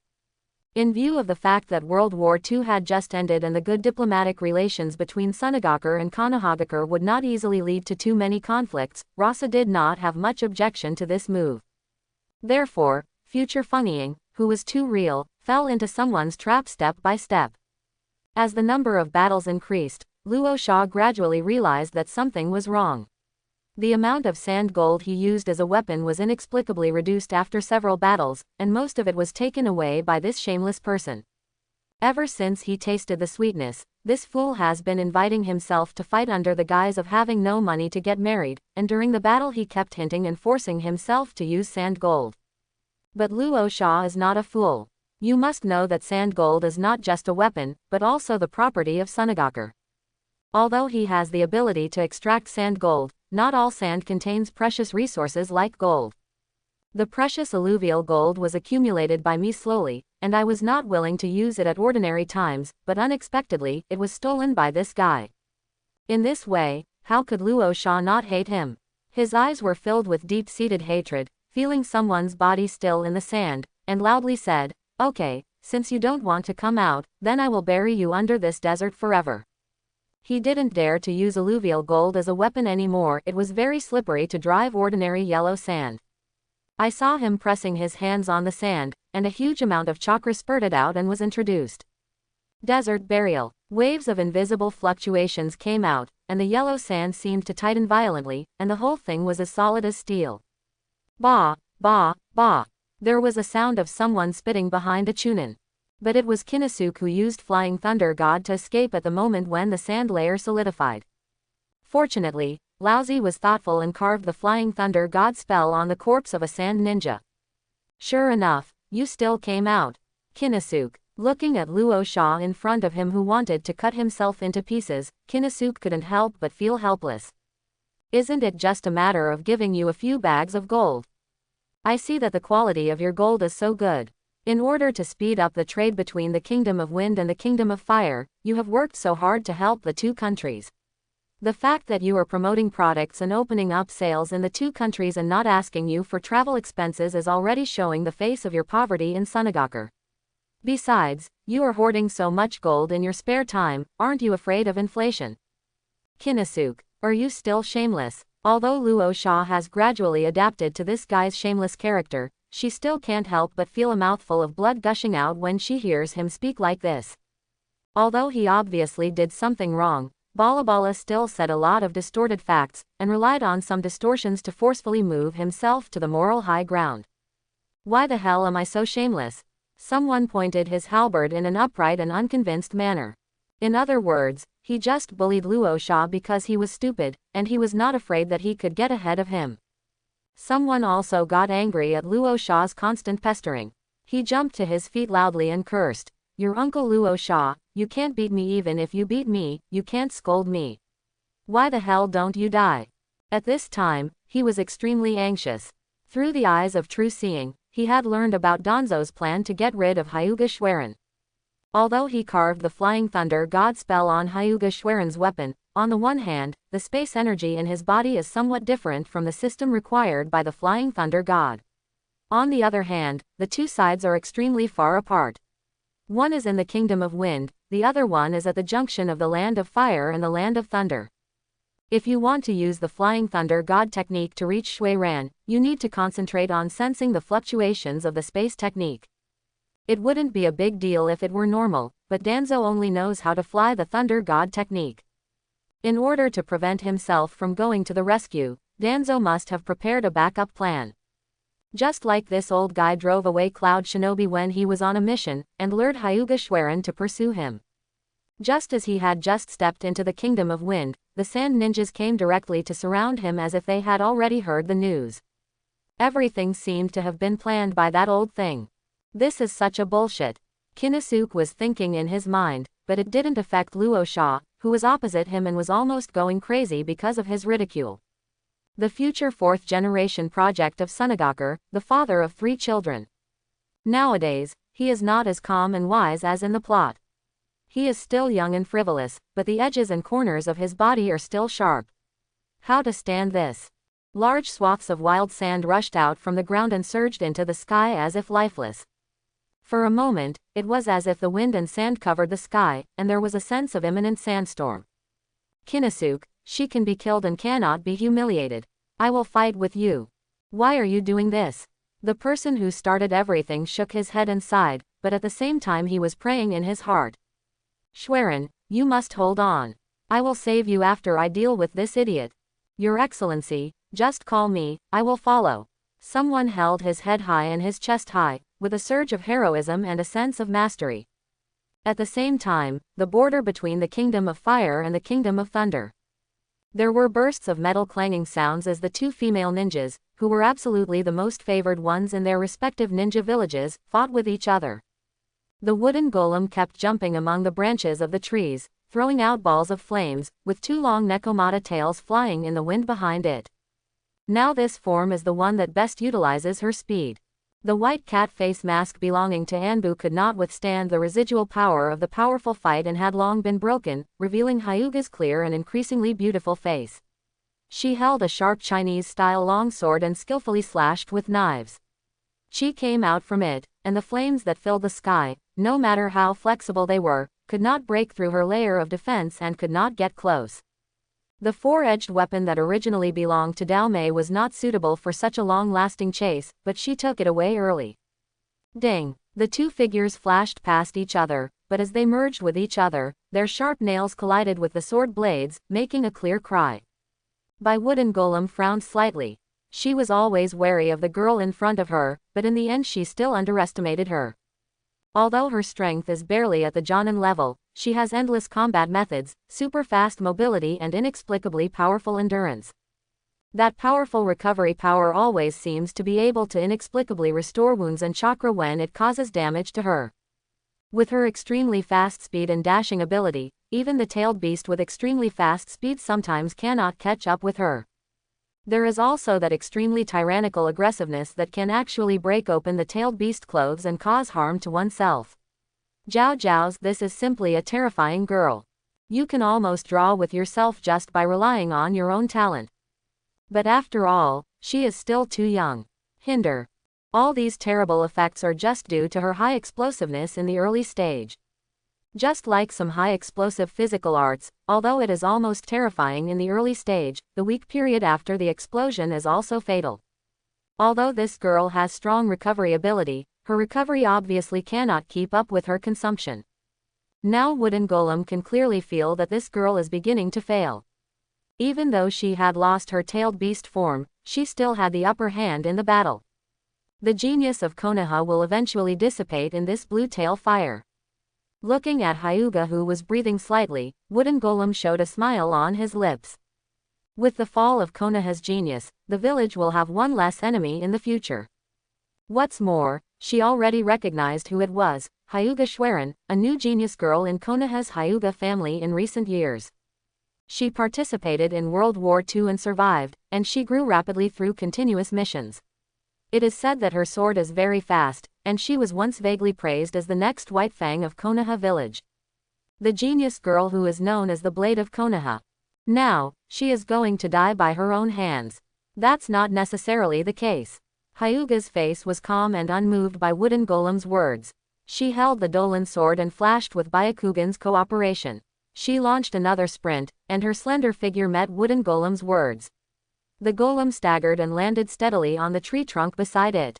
In view of the fact that World War II had just ended and the good diplomatic relations between Sunagaker and Konohagakure would not easily lead to too many conflicts, Rasa did not have much objection to this move. Therefore, future Funying, who was too real, fell into someone's trap step by step. As the number of battles increased, Luo Sha gradually realized that something was wrong. The amount of sand gold he used as a weapon was inexplicably reduced after several battles, and most of it was taken away by this shameless person. Ever since he tasted the sweetness, this fool has been inviting himself to fight under the guise of having no money to get married, and during the battle he kept hinting and forcing himself to use sand gold. But Luo Sha is not a fool. You must know that sand gold is not just a weapon, but also the property of Sunagaker. Although he has the ability to extract sand gold, not all sand contains precious resources like gold. The precious alluvial gold was accumulated by me slowly, and I was not willing to use it at ordinary times, but unexpectedly, it was stolen by this guy. In this way, how could Luo Sha not hate him? His eyes were filled with deep-seated hatred, feeling someone's body still in the sand, and loudly said, "Okay, since you don't want to come out, then I will bury you under this desert forever." He didn't dare to use alluvial gold as a weapon anymore. It was very slippery to drive ordinary yellow sand. I saw him pressing his hands on the sand, and a huge amount of chakra spurted out and was introduced. Desert burial. Waves of invisible fluctuations came out, and the yellow sand seemed to tighten violently, and the whole thing was as solid as steel. Ba, ba, ba. There was a sound of someone spitting behind a chunin. But it was Kinnisuke who used Flying Thunder God to escape at the moment when the sand layer solidified. Fortunately, Laozi was thoughtful and carved the Flying Thunder God spell on the corpse of a sand ninja. Sure enough, you still came out. Kinnisuke. Looking at Luo Sha in front of him who wanted to cut himself into pieces, Kinnisuke couldn't help but feel helpless. Isn't it just a matter of giving you a few bags of gold? I see that the quality of your gold is so good. In order to speed up the trade between the Kingdom of Wind and the Kingdom of Fire, you have worked so hard to help the two countries. The fact that you are promoting products and opening up sales in the two countries and not asking you for travel expenses is already showing the face of your poverty in Sunagakur. Besides, you are hoarding so much gold in your spare time, aren't you afraid of inflation? Kinnisuke, are you still shameless? Although Luo Sha has gradually adapted to this guy's shameless character, she still can't help but feel a mouthful of blood gushing out when she hears him speak like this. Although he obviously did something wrong, Balabala still said a lot of distorted facts, and relied on some distortions to forcefully move himself to the moral high ground. Why the hell am I so shameless? Someone pointed his halberd in an upright and unconvinced manner. In other words, he just bullied Luo Sha because he was stupid, and he was not afraid that he could get ahead of him. Someone also got angry at Luo Sha's constant pestering. He jumped to his feet loudly and cursed, "Your uncle Luo Sha, you can't beat me. Even if you beat me, you can't scold me. Why the hell don't you die?" At this time, he was extremely anxious. Through the eyes of true seeing, he had learned about Danzo's plan to get rid of Hyuga Schwerin. Although he carved the Flying Thunder God spell on Hyuga Schwerin's weapon, on the one hand, the space energy in his body is somewhat different from the system required by the Flying Thunder God. On the other hand, the two sides are extremely far apart. One is in the Kingdom of Wind, the other one is at the junction of the Land of Fire and the Land of Thunder. If you want to use the Flying Thunder God technique to reach Shui Ran, you need to concentrate on sensing the fluctuations of the space technique. It wouldn't be a big deal if it were normal, but Danzo only knows how to fly the Thunder God technique. In order to prevent himself from going to the rescue, Danzo must have prepared a backup plan. Just like this old guy drove away Cloud Shinobi when he was on a mission, and lured Hyuga Schwerin to pursue him. Just as he had just stepped into the Kingdom of Wind, the Sand Ninjas came directly to surround him as if they had already heard the news. Everything seemed to have been planned by that old thing. This is such a bullshit. Kinnisuke was thinking in his mind, but it didn't affect Luo Sha, who was opposite him and was almost going crazy because of his ridicule. The future fourth-generation project of Sunagakur, the father of 3 children. Nowadays, he is not as calm and wise as in the plot. He is still young and frivolous, but the edges and corners of his body are still sharp. How to stand this? Large swaths of wild sand rushed out from the ground and surged into the sky as if lifeless. For a moment, it was as if the wind and sand covered the sky, and there was a sense of imminent sandstorm. Kinnisuke, she can be killed and cannot be humiliated. I will fight with you. Why are you doing this? The person who started everything shook his head and sighed, but at the same time he was praying in his heart. Schwerin, you must hold on. I will save you after I deal with this idiot. Your Excellency, just call me, I will follow. Someone held his head high and his chest high, with a surge of heroism and a sense of mastery. At the same time, the border between the Kingdom of Fire and the Kingdom of Thunder. There were bursts of metal clanging sounds as the 2 female ninjas, who were absolutely the most favored ones in their respective ninja villages, fought with each other. The wooden golem kept jumping among the branches of the trees, throwing out balls of flames, with 2 long Nekomata tails flying in the wind behind it. Now this form is the one that best utilizes her speed. The white cat face mask belonging to Anbu could not withstand the residual power of the powerful fight and had long been broken, revealing Hyuga's clear and increasingly beautiful face. She held a sharp Chinese-style longsword and skillfully slashed with knives. Chi came out from it, and the flames that filled the sky, no matter how flexible they were, could not break through her layer of defense and could not get close. The four-edged weapon that originally belonged to Dao Mei was not suitable for such a long-lasting chase, but she took it away early. Ding! The two figures flashed past each other, but as they merged with each other, their sharp nails collided with the sword blades, making a clear cry. Bai Wooden Golem frowned slightly. She was always wary of the girl in front of her, but in the end she still underestimated her. Although her strength is barely at the Jonin level, she has endless combat methods, super fast mobility and inexplicably powerful endurance. That powerful recovery power always seems to be able to inexplicably restore wounds and chakra when it causes damage to her. With her extremely fast speed and dashing ability, even the tailed beast with extremely fast speed sometimes cannot catch up with her. There is also that extremely tyrannical aggressiveness that can actually break open the tailed beast clothes and cause harm to oneself. Zhao Zhao's, this is simply a terrifying girl. You can almost draw with yourself just by relying on your own talent. But after all, she is still too young. Hinder. All these terrible effects are just due to her high explosiveness in the early stage. Just like some high-explosive physical arts, although it is almost terrifying in the early stage, the weak period after the explosion is also fatal. Although this girl has strong recovery ability, her recovery obviously cannot keep up with her consumption. Now Wooden Golem can clearly feel that this girl is beginning to fail. Even though she had lost her tailed beast form, she still had the upper hand in the battle. The genius of Konoha will eventually dissipate in this blue tail fire. Looking at Hyuga, who was breathing slightly, Wooden Golem showed a smile on his lips. With the fall of Konoha's genius, the village will have one less enemy in the future. What's more, she already recognized who it was, Hyuga Schwerin, a new genius girl in Konoha's Hyuga family in recent years. She participated in World War II and survived, and she grew rapidly through continuous missions. It is said that her sword is very fast, and she was once vaguely praised as the next White Fang of Konoha village. The genius girl who is known as the Blade of Konoha. Now, she is going to die by her own hands. That's not necessarily the case. Hyuga's face was calm and unmoved by Wooden Golem's words. She held the Dolan sword and flashed with Byakugan's cooperation. She launched another sprint, and her slender figure met Wooden Golem's words. The golem staggered and landed steadily on the tree trunk beside it.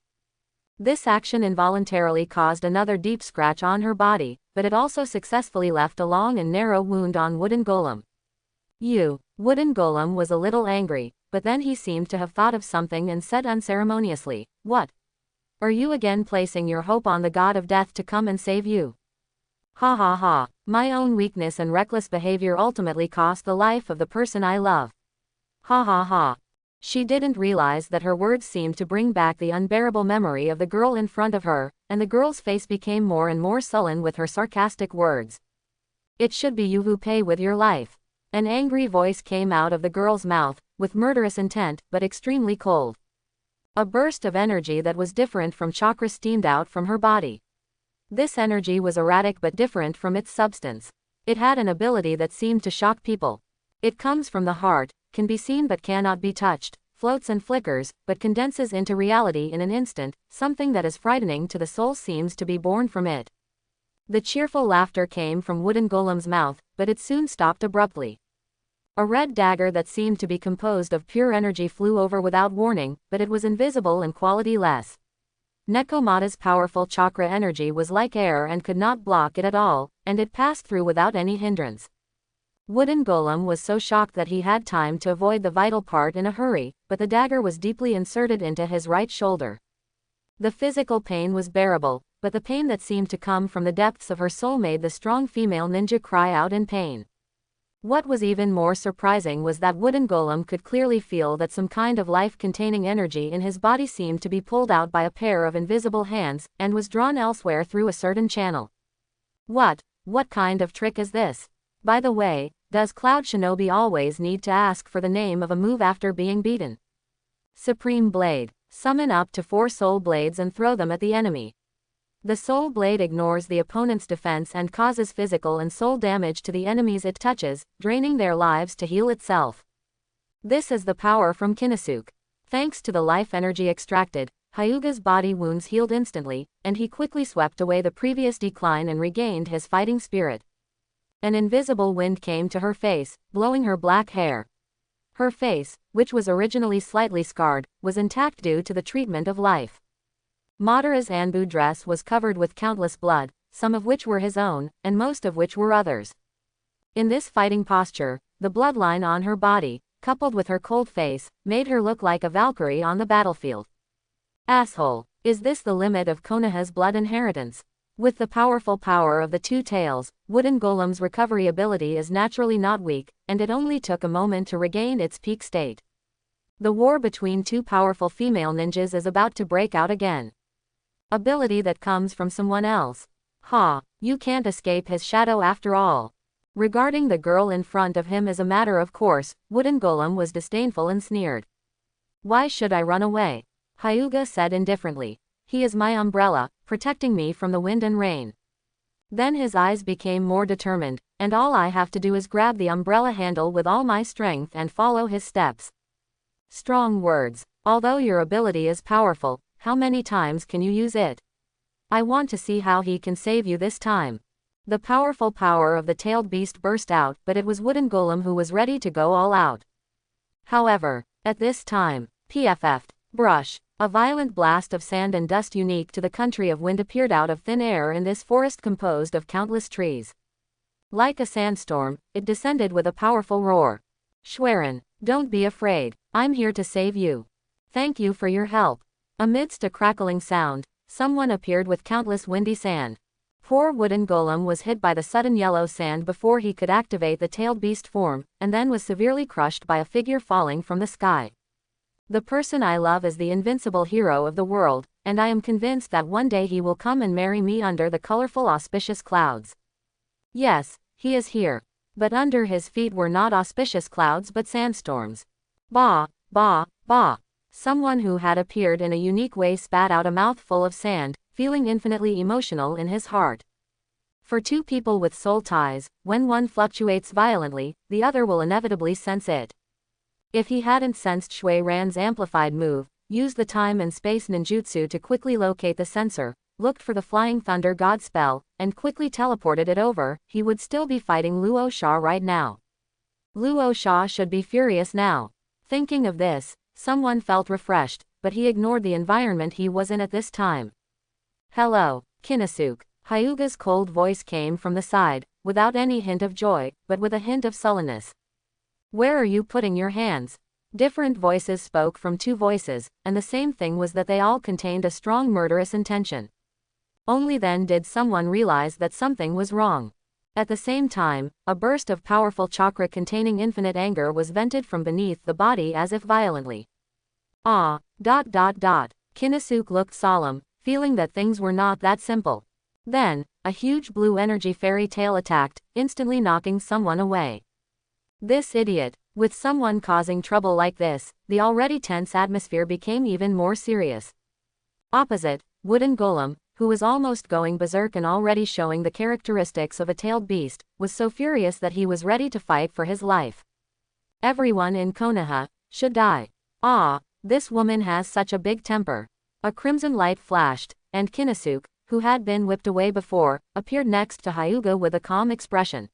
This action involuntarily caused another deep scratch on her body, but it also successfully left a long and narrow wound on Wooden Golem. Wooden Golem was a little angry, but then he seemed to have thought of something and said unceremoniously, "What? Are you again placing your hope on the god of death to come and save you? Ha ha ha, my own weakness and reckless behavior ultimately cost the life of the person I love. Ha ha ha." She didn't realize that her words seemed to bring back the unbearable memory of the girl in front of her, and the girl's face became more and more sullen with her sarcastic words. "It should be you who pay with your life." An angry voice came out of the girl's mouth, with murderous intent, but extremely cold. A burst of energy that was different from chakra steamed out from her body. This energy was erratic but different from its substance. It had an ability that seemed to shock people. It comes from the heart, can be seen but cannot be touched, floats and flickers, but condenses into reality in an instant. Something that is frightening to the soul seems to be born from it. The cheerful laughter came from Wooden Golem's mouth, but it soon stopped abruptly. A red dagger that seemed to be composed of pure energy flew over without warning, but it was invisible and quality-less. Nekomata's powerful chakra energy was like air and could not block it at all, and it passed through without any hindrance. Wooden Golem was so shocked that he had time to avoid the vital part in a hurry, but the dagger was deeply inserted into his right shoulder. The physical pain was bearable, but the pain that seemed to come from the depths of her soul made the strong female ninja cry out in pain. What was even more surprising was that Wooden Golem could clearly feel that some kind of life-containing energy in his body seemed to be pulled out by a pair of invisible hands, and was drawn elsewhere through a certain channel. What kind of trick is this? By the way, does Cloud Shinobi always need to ask for the name of a move after being beaten? Supreme Blade. Summon up to 4 soul blades and throw them at the enemy. The soul blade ignores the opponent's defense and causes physical and soul damage to the enemies it touches, draining their lives to heal itself. This is the power from Konosuke. Thanks to the life energy extracted, Hyuga's body wounds healed instantly, and he quickly swept away the previous decline and regained his fighting spirit. An invisible wind came to her face, blowing her black hair. Her face, which was originally slightly scarred, was intact due to the treatment of life. Madara's Anbu dress was covered with countless blood, some of which were his own, and most of which were others. In this fighting posture, the bloodline on her body, coupled with her cold face, made her look like a Valkyrie on the battlefield. Asshole. Is this the limit of Konoha's blood inheritance? With the powerful power of the 2 tails, Wooden Golem's recovery ability is naturally not weak, and it only took a moment to regain its peak state. The war between 2 powerful female ninjas is about to break out again. Ability that comes from someone else. Ha, you can't escape his shadow after all. Regarding the girl in front of him as a matter of course, Wooden Golem was disdainful and sneered. Why should I run away? Hyuga said indifferently. He is my umbrella, protecting me from the wind and rain. Then his eyes became more determined, and all I have to do is grab the umbrella handle with all my strength and follow his steps. Strong words. Although your ability is powerful, how many times can you use it? I want to see how he can save you this time. The powerful power of the tailed beast burst out, but it was Wooden Golem who was ready to go all out. However, at this time, PFF'd, brush, a violent blast of sand and dust unique to the country of wind appeared out of thin air in this forest composed of countless trees. Like a sandstorm, it descended with a powerful roar. Schwerin, don't be afraid, I'm here to save you. Thank you for your help. Amidst a crackling sound, someone appeared with countless windy sand. Poor Wooden Golem was hit by the sudden yellow sand before he could activate the tailed beast form, and then was severely crushed by a figure falling from the sky. The person I love is the invincible hero of the world, and I am convinced that one day he will come and marry me under the colorful auspicious clouds. Yes, he is here. But under his feet were not auspicious clouds but sandstorms. Bah, bah, bah. Someone who had appeared in a unique way spat out a mouthful of sand, feeling infinitely emotional in his heart. For 2 people with soul ties, when one fluctuates violently, the other will inevitably sense it. If he hadn't sensed Shui Ran's amplified move, used the time and space ninjutsu to quickly locate the sensor, looked for the Flying Thunder God spell, and quickly teleported it over, he would still be fighting Luo Sha right now. Luo Sha should be furious now. Thinking of this, someone felt refreshed, but he ignored the environment he was in at this time. Hello, Konosuke. Hyuga's cold voice came from the side, without any hint of joy, but with a hint of sullenness. Where are you putting your hands? Different voices spoke from 2 voices, and the same thing was that they all contained a strong murderous intention. Only then did someone realize that something was wrong. At the same time, a burst of powerful chakra containing infinite anger was vented from beneath the body as if violently. Konosuke looked solemn, feeling that things were not that simple. Then, a huge blue energy fairy tail attacked, instantly knocking someone away. This idiot. With someone causing trouble like this, the already tense atmosphere became even more serious. Opposite, Wooden Golem, who was almost going berserk and already showing the characteristics of a tailed beast, was so furious that he was ready to fight for his life. Everyone in Konoha should die. This woman has such a big temper. A crimson light flashed, and Konosuke, who had been whipped away before, appeared next to Hyuga with a calm expression.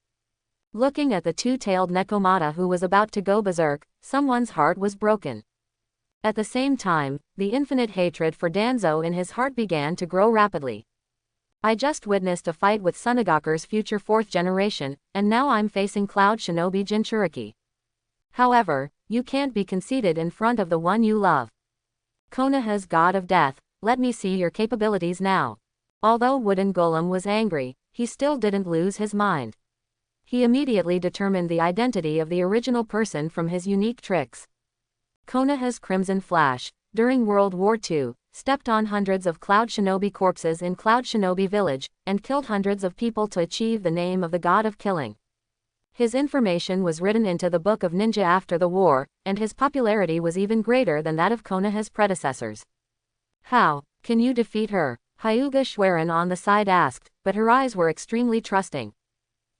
Looking at the 2-tailed Nekomata who was about to go berserk, someone's heart was broken. At the same time, the infinite hatred for Danzo in his heart began to grow rapidly. I just witnessed a fight with Tsunogakure's future 4th generation, and now I'm facing Cloud Shinobi Jinchuriki. However, you can't be conceited in front of the one you love. Konoha's god of death, let me see your capabilities now. Although Wooden Golem was angry, he still didn't lose his mind. He immediately determined the identity of the original person from his unique tricks. Konoha's Crimson Flash, during World War II, stepped on hundreds of Cloud Shinobi corpses in Cloud Shinobi Village, and killed hundreds of people to achieve the name of the god of killing. His information was written into the Book of Ninja after the war, and his popularity was even greater than that of Konoha's predecessors. How can you defeat her? Hyuga Schwerin on the side asked, but her eyes were extremely trusting.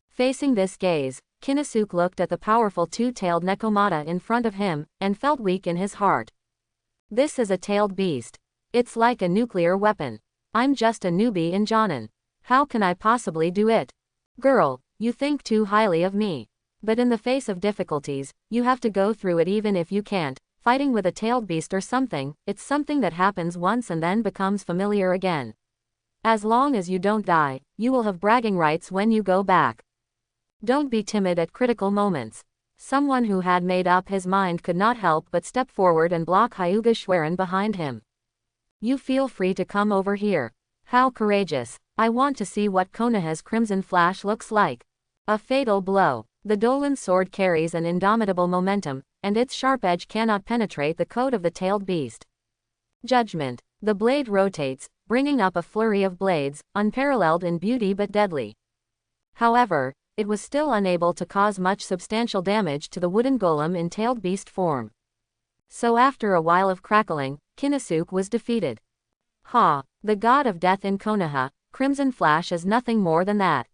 Facing this gaze, Kinnisuke looked at the powerful two-tailed Nekomata in front of him, and felt weak in his heart. This is a tailed beast. It's like a nuclear weapon. I'm just a newbie in Jonin. How can I possibly do it? Girl, you think too highly of me. But in the face of difficulties, you have to go through it even if you can't. Fighting with a tailed beast or something, it's something that happens once and then becomes familiar again. As long as you don't die, you will have bragging rights when you go back. Don't be timid at critical moments. Someone who had made up his mind could not help but step forward and block Hyuga Schwerin behind him. You feel free to come over here. How courageous. I want to see what Konoha's Crimson Flash looks like. A fatal blow. The Dolan sword carries an indomitable momentum, and its sharp edge cannot penetrate the coat of the tailed beast. Judgment. The blade rotates, bringing up a flurry of blades, unparalleled in beauty but deadly. However, it was still unable to cause much substantial damage to the wooden golem in tailed beast form. So after a while of crackling, Kinnisuke was defeated. Ha! The god of death in Konoha, Crimson Flash is nothing more than that.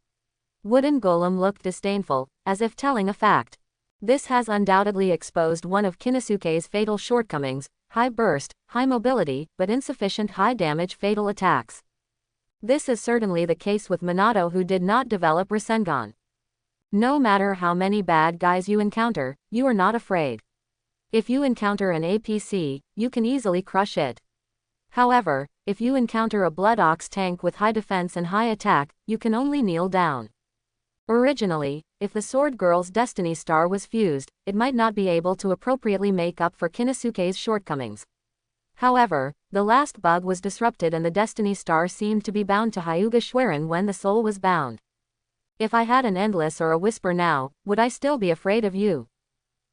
Wooden golem looked disdainful, as if telling a fact. This has undoubtedly exposed one of Kinnisuke's fatal shortcomings: high burst, high mobility, but insufficient high damage fatal attacks. This is certainly the case with Minato, who did not develop Rasengan. No matter how many bad guys you encounter, you are not afraid. If you encounter an APC, you can easily crush it. However, if you encounter a Blood Ox tank with high defense and high attack, you can only kneel down. Originally, if the Sword Girl's Destiny Star was fused, it might not be able to appropriately make up for Kinnisuke's shortcomings. However, the last bug was disrupted and the Destiny Star seemed to be bound to Hyuga Schwerin when the soul was bound. If I had an Endless or a Whisper now, would I still be afraid of you?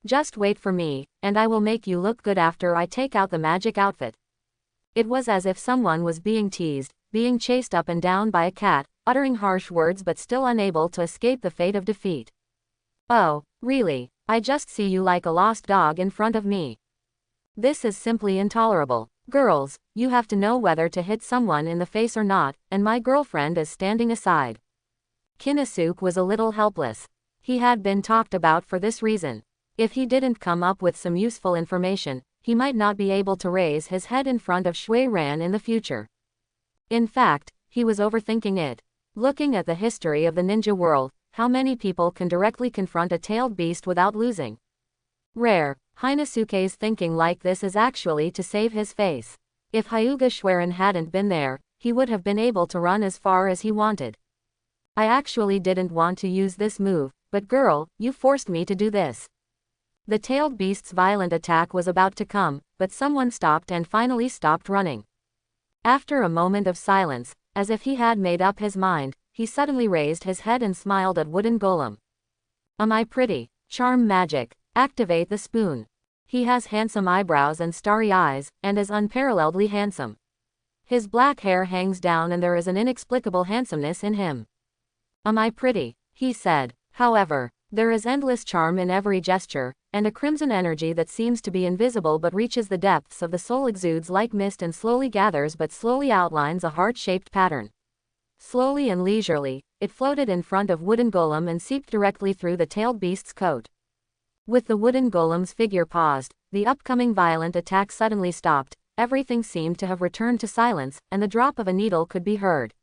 Just wait for me, and I will make you look good after I take out the magic outfit. It was as if someone was being teased, being chased up and down by a cat, uttering harsh words but still unable to escape the fate of defeat. Oh, really? I just see you like a lost dog in front of me. This is simply intolerable. Girls, you have to know whether to hit someone in the face or not, and my girlfriend is standing aside. Kinnisuke was a little helpless. He had been talked about for this reason. If he didn't come up with some useful information, he might not be able to raise his head in front of Shui Ran in the future. In fact, he was overthinking it. Looking at the history of the ninja world, how many people can directly confront a tailed beast without losing? Rare. Hinasuke's thinking like this is actually to save his face. If Hyuga Schwerin hadn't been there, he would have been able to run as far as he wanted. I actually didn't want to use this move, but girl, you forced me to do this. The tailed beast's violent attack was about to come, but someone stopped and finally stopped running. After a moment of silence, as if he had made up his mind, he suddenly raised his head and smiled at Wooden Golem. Am I pretty? Charm magic. Activate the spoon. He has handsome eyebrows and starry eyes, and is unparalleledly handsome. His black hair hangs down and there is an inexplicable handsomeness in him. Am I pretty? He said. However, there is endless charm in every gesture, and a crimson energy that seems to be invisible but reaches the depths of the soul, exudes like mist and slowly gathers but slowly outlines a heart-shaped pattern. Slowly and leisurely, it floated in front of Wooden Golem and seeped directly through the tailed beast's coat. With the Wooden Golem's figure paused, the upcoming violent attack suddenly stopped, everything seemed to have returned to silence, and the drop of a needle could be heard.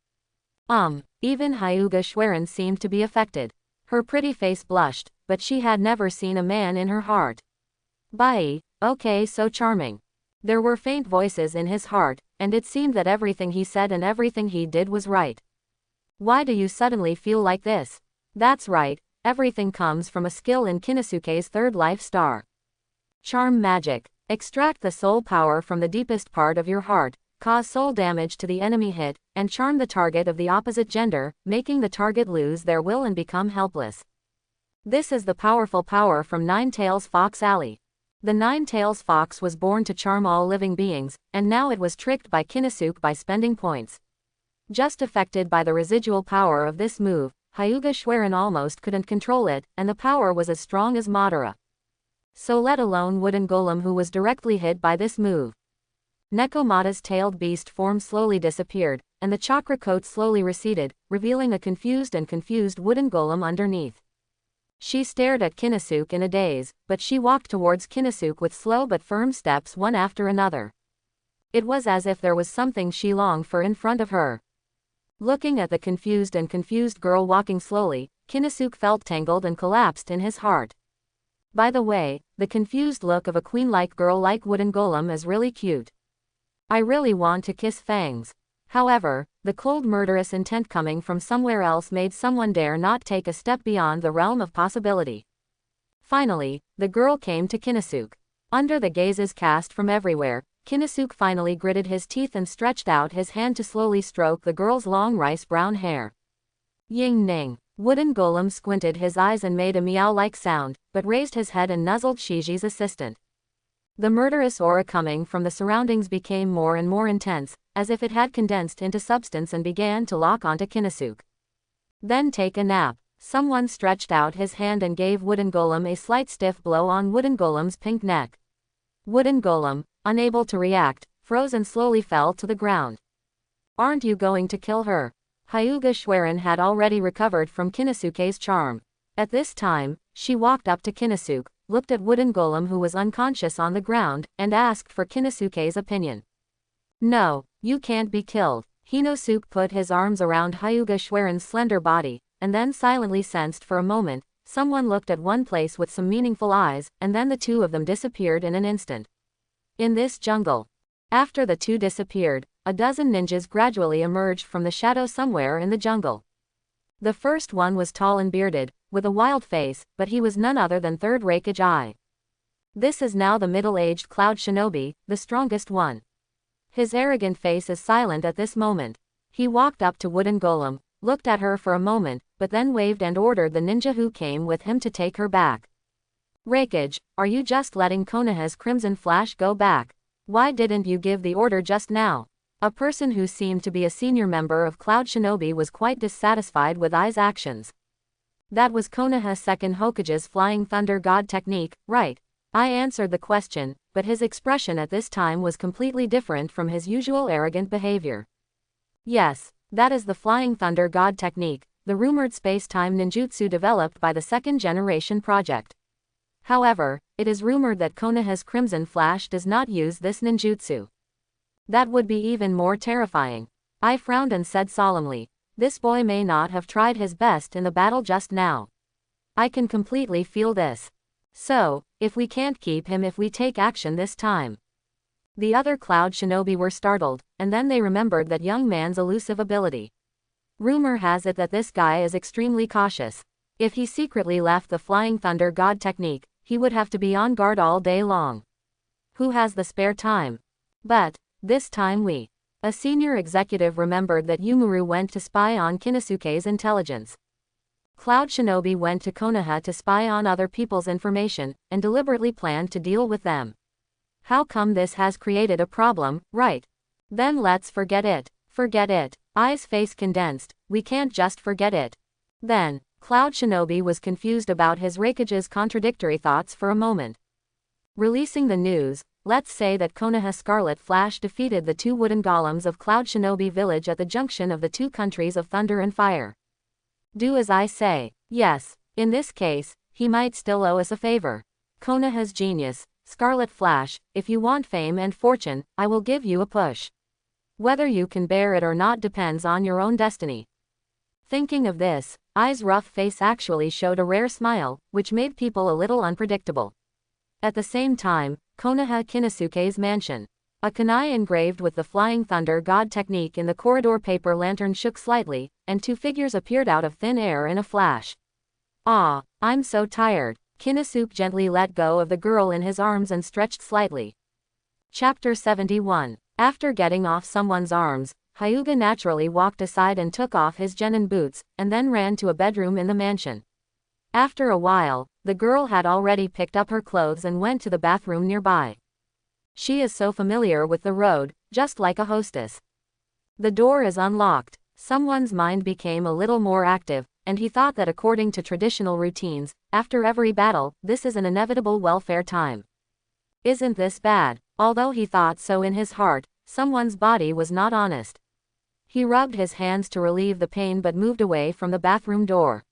Even Hyuga Schwerin seemed to be affected. Her pretty face blushed, but she had never seen a man in her heart. Bai, okay, so charming. There were faint voices in his heart, and it seemed that everything he said and everything he did was right. Why do you suddenly feel like this? That's right, everything comes from a skill in Kinnisuke's third life star. Charm magic. Extract the soul power from the deepest part of your heart, cause soul damage to the enemy hit, and charm the target of the opposite gender, making the target lose their will and become helpless. This is the powerful power from Nine-Tails Fox Alley. The Nine-Tails Fox was born to charm all living beings, and now it was tricked by Kinnisuke by spending points. Just affected by the residual power of this move, Hyuga Schwerin almost couldn't control it, and the power was as strong as Madara. So let alone wooden golem who was directly hit by this move. Nekomata's tailed beast form slowly disappeared, and the chakra coat slowly receded, revealing a confused wooden golem underneath. She stared at Kinnisuke in a daze, but she walked towards Kinnisuke with slow but firm steps one after another. It was as if there was something she longed for in front of her. Looking at the confused girl walking slowly, Kinnisuke felt tangled and collapsed in his heart. By the way, the confused look of a queen-like girl like wooden golem is really cute. I really want to kiss Fangs. However, the cold murderous intent coming from somewhere else made someone dare not take a step beyond the realm of possibility. Finally, the girl came to Kinnisuke. Under the gazes cast from everywhere, Kinnisuke finally gritted his teeth and stretched out his hand to slowly stroke the girl's long rice-brown hair. Ying ning. Wooden golem squinted his eyes and made a meow-like sound, but raised his head and nuzzled Shiji's assistant. The murderous aura coming from the surroundings became more and more intense, as if it had condensed into substance and began to lock onto Kinnisuke. Then take a nap. Someone stretched out his hand and gave wooden golem a slight stiff blow on wooden golem's pink neck. Wooden golem, unable to react, froze and slowly fell to the ground. Aren't you going to kill her? Hyuga Schwerin had already recovered from Kinnisuke's charm. At this time, she walked up to Kinnisuke, looked at wooden golem who was unconscious on the ground, and asked for Kinnisuke's opinion. No, you can't be killed. Hinosuke put his arms around Hyuga Schwerin's slender body, and then silently sensed for a moment. Someone looked at one place with some meaningful eyes, and then the two of them disappeared in an instant. In this jungle. After the two disappeared, a dozen ninjas gradually emerged from the shadow somewhere in the jungle. The first one was tall and bearded, with a wild face, but he was none other than Third Raikage Eye. This is now the middle-aged Cloud Shinobi, the strongest one. His arrogant face is silent at this moment. He walked up to wooden golem, looked at her for a moment, but then waved and ordered the ninja who came with him to take her back. Raikage, are you just letting Konoha's Crimson Flash go back? Why didn't you give the order just now? A person who seemed to be a senior member of Cloud Shinobi was quite dissatisfied with Ai's actions. That was Konoha Second Hokage's Flying Thunder God technique, right? Ai answered the question, but his expression at this time was completely different from his usual arrogant behavior. Yes, that is the Flying Thunder God technique, the rumored space-time ninjutsu developed by the second generation project. However, it is rumored that Konoha's Crimson Flash does not use this ninjutsu. That would be even more terrifying. I frowned and said solemnly, this boy may not have tried his best in the battle just now. I can completely feel this. So, if we can't keep him if we take action this time. The other Cloud Shinobi were startled, and then they remembered that young man's elusive ability. Rumor has it that this guy is extremely cautious. If he secretly left the Flying Thunder God technique, he would have to be on guard all day long. Who has the spare time? But, this time a senior executive remembered that Yumuru went to spy on Kinnisuke's intelligence. Cloud Shinobi went to Konoha to spy on other people's information, and deliberately planned to deal with them. How come this has created a problem, right? Then let's forget it. Forget it. Ai's face condensed, we can't just forget it. Then, Cloud Shinobi was confused about his Raikage's contradictory thoughts for a moment. Releasing the news, let's say that Konoha Scarlet Flash defeated the two wooden golems of Cloud Shinobi village at the junction of the two countries of Thunder and Fire. Do as I say. Yes, in this case, he might still owe us a favor. Konoha's genius, Scarlet Flash, if you want fame and fortune, I will give you a push. Whether you can bear it or not depends on your own destiny. Thinking of this, Ai's rough face actually showed a rare smile, which made people a little unpredictable. At the same time, Konoha Kinnisuke's mansion. A kunai engraved with the Flying Thunder God technique in the corridor paper lantern shook slightly, and two figures appeared out of thin air in a flash. Ah, I'm so tired. Kinnisuke gently let go of the girl in his arms and stretched slightly. Chapter 71. After getting off someone's arms, Hyuga naturally walked aside and took off his genin boots, and then ran to a bedroom in the mansion. After a while, the girl had already picked up her clothes and went to the bathroom nearby. She is so familiar with the road, just like a hostess. The door is unlocked. Someone's mind became a little more active, and he thought that according to traditional routines, after every battle, this is an inevitable welfare time. Isn't this bad? Although he thought so in his heart, someone's body was not honest. He rubbed his hands to relieve the pain but moved away from the bathroom door.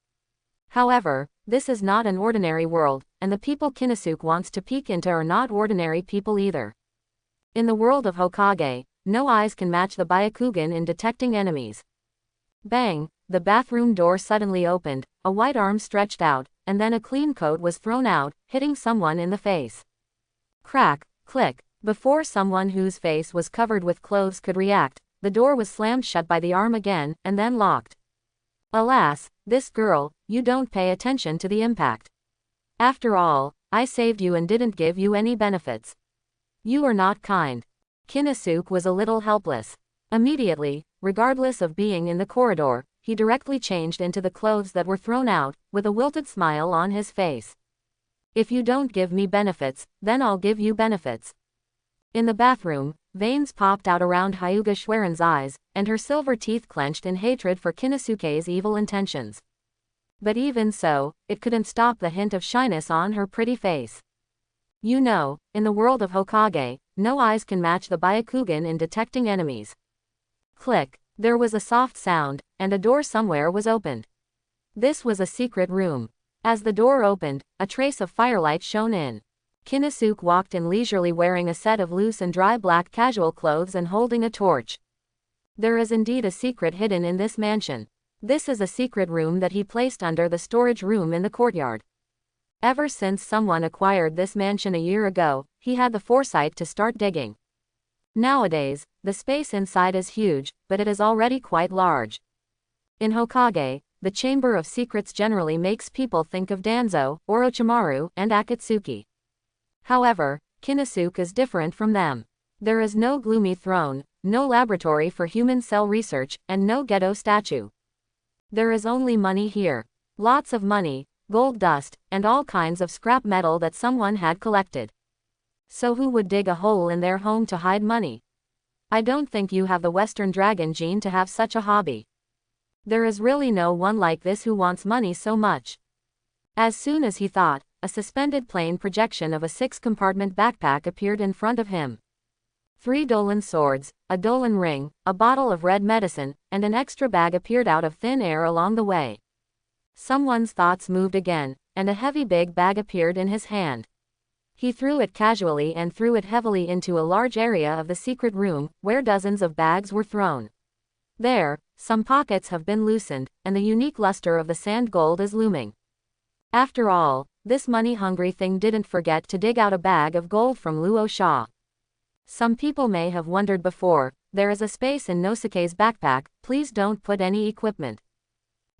However, this is not an ordinary world, and the people Konosuke wants to peek into are not ordinary people either. In the world of Hokage, no eyes can match the Byakugan in detecting enemies. Bang! The bathroom door suddenly opened, a white arm stretched out, and then a clean coat was thrown out, hitting someone in the face. Crack, click. Before someone whose face was covered with clothes could react, the door was slammed shut by the arm again, and then locked. Alas, this girl, you don't pay attention to the impact. After all, I saved you and didn't give you any benefits. You are not kind. Konosuke was a little helpless. Immediately, regardless of being in the corridor, he directly changed into the clothes that were thrown out, with a wilted smile on his face. If you don't give me benefits, then I'll give you benefits. In the bathroom, veins popped out around Hyuga Schweren's eyes, and her silver teeth clenched in hatred for Konosuke's evil intentions. But even so, it couldn't stop the hint of shyness on her pretty face. You know, in the world of Hokage, no eyes can match the Byakugan in detecting enemies. Click. There was a soft sound, and a door somewhere was opened. This was a secret room. As the door opened, a trace of firelight shone in. Konosuke walked in leisurely wearing a set of loose and dry black casual clothes and holding a torch. There is indeed a secret hidden in this mansion. This is a secret room that he placed under the storage room in the courtyard. Ever since someone acquired this mansion a year ago, he had the foresight to start digging. Nowadays, the space inside is huge, but it is already quite large. In Hokage, the Chamber of Secrets generally makes people think of Danzo, Orochimaru, and Akatsuki. However, Konosuke is different from them. There is no gloomy throne, no laboratory for human cell research, and no ghetto statue. There is only money here. Lots of money, gold dust, and all kinds of scrap metal that someone had collected. So who would dig a hole in their home to hide money? I don't think you have the Western dragon gene to have such a hobby. There is really no one like this who wants money so much. As soon as he thought, a suspended plane projection of a 6-compartment backpack appeared in front of him. 3 Dolan swords, a Dolan ring, a bottle of red medicine, and an extra bag appeared out of thin air along the way. Someone's thoughts moved again, and a heavy big bag appeared in his hand. He threw it casually and threw it heavily into a large area of the secret room, where dozens of bags were thrown. There, some pockets have been loosened, and the unique luster of the sand gold is looming. After all, this money-hungry thing didn't forget to dig out a bag of gold from Luo Sha. Some people may have wondered before, there is a space in Nosuke's backpack, please don't put any equipment.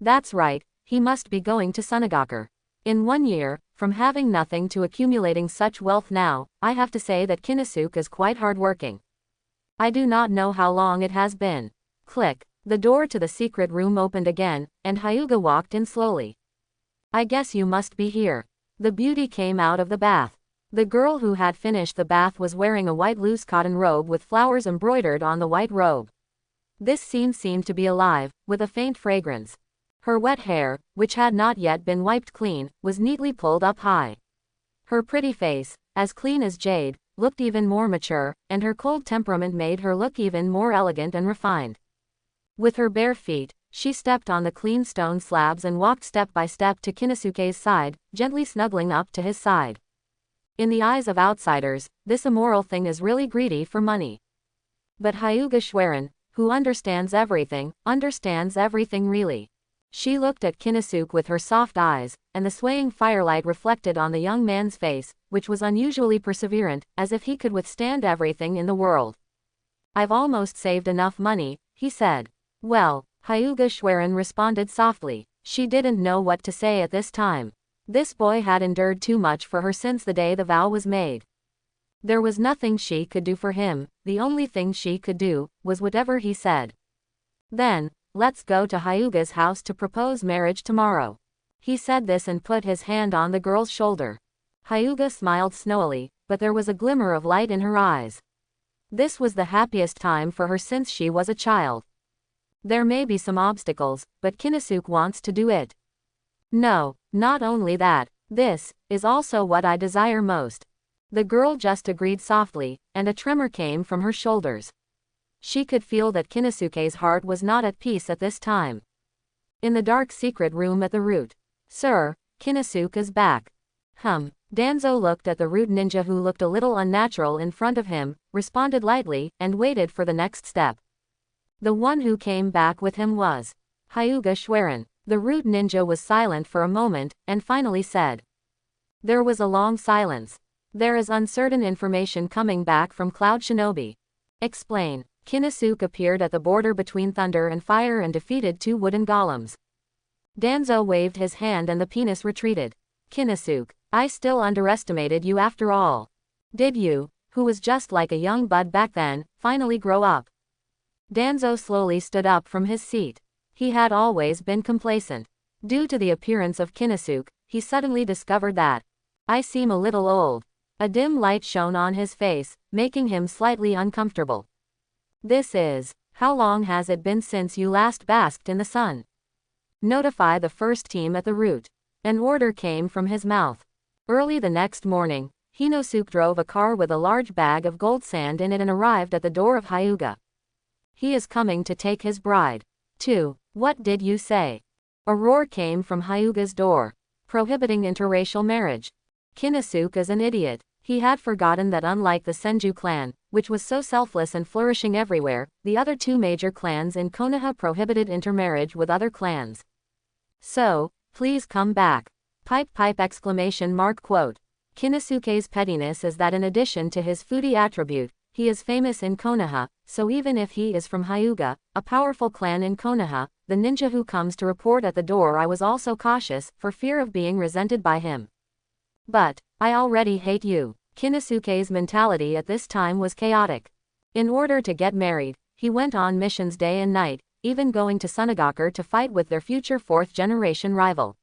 That's right, he must be going to Sunagaku. In 1 year, from having nothing to accumulating such wealth now, I have to say that Konosuke is quite hardworking. I do not know how long it has been. Click. The door to the secret room opened again, and Hyuga walked in slowly. I guess you must be here. The beauty came out of the bath. The girl who had finished the bath was wearing a white loose cotton robe with flowers embroidered on the white robe. This scene seemed to be alive, with a faint fragrance. Her wet hair, which had not yet been wiped clean, was neatly pulled up high. Her pretty face, as clean as jade, looked even more mature, and her cold temperament made her look even more elegant and refined. With her bare feet, she stepped on the clean stone slabs and walked step by step to Konosuke's side, gently snuggling up to his side. In the eyes of outsiders, this immoral thing is really greedy for money. But Hyuga Schweren, who understands everything really. She looked at Konosuke with her soft eyes, and the swaying firelight reflected on the young man's face, which was unusually perseverant, as if he could withstand everything in the world. I've almost saved enough money, he said. Well, Hyuga Schweren responded softly. She didn't know what to say at this time. This boy had endured too much for her since the day the vow was made. There was nothing she could do for him, the only thing she could do, was whatever he said. Then, let's go to Hyuga's house to propose marriage tomorrow. He said this and put his hand on the girl's shoulder. Hyuga smiled snowily, but there was a glimmer of light in her eyes. This was the happiest time for her since she was a child. There may be some obstacles, but Kinosuke wants to do it. No, not only that, this is also what I desire most. The girl just agreed softly, and a tremor came from her shoulders. She could feel that Kinosuke's heart was not at peace at this time. In the dark secret room at the root. Sir, Kinosuke is back. Danzo looked at the root ninja who looked a little unnatural in front of him, responded lightly, and waited for the next step. The one who came back with him was Hyuga Schwerin. The root ninja was silent for a moment, and finally said. There was a long silence. There is uncertain information coming back from Cloud Shinobi. Explain. Kinosuke appeared at the border between thunder and fire and defeated 2 wooden golems. Danzo waved his hand and the penis retreated. Kinosuke, I still underestimated you after all. Did you, who was just like a young bud back then, finally grow up? Danzo slowly stood up from his seat. He had always been complacent. Due to the appearance of Kinosuke, he suddenly discovered that I seem a little old. A dim light shone on his face, making him slightly uncomfortable. This is, how long has it been since you last basked in the sun? Notify the first team at the root. An order came from his mouth. Early the next morning, Kinosuke drove a car with a large bag of gold sand in it and arrived at the door of Hyuga. He is coming to take his bride. 2. What did you say? A roar came from Hyuga's door, prohibiting interracial marriage. Kinosuke is an idiot. He had forgotten that unlike the Senju clan, which was so selfless and flourishing everywhere, the other 2 major clans in Konoha prohibited intermarriage with other clans. So, please come back. Pipe exclamation mark quote. Kinosuke's pettiness is that in addition to his foodie attribute, he is famous in Konoha, so even if he is from Hyuga, a powerful clan in Konoha, the ninja who comes to report at the door I was also cautious, for fear of being resented by him. But, I already hate you. Kinosuke's mentality at this time was chaotic. In order to get married, he went on missions day and night, even going to Sunagakur to fight with their future 4th-generation rival.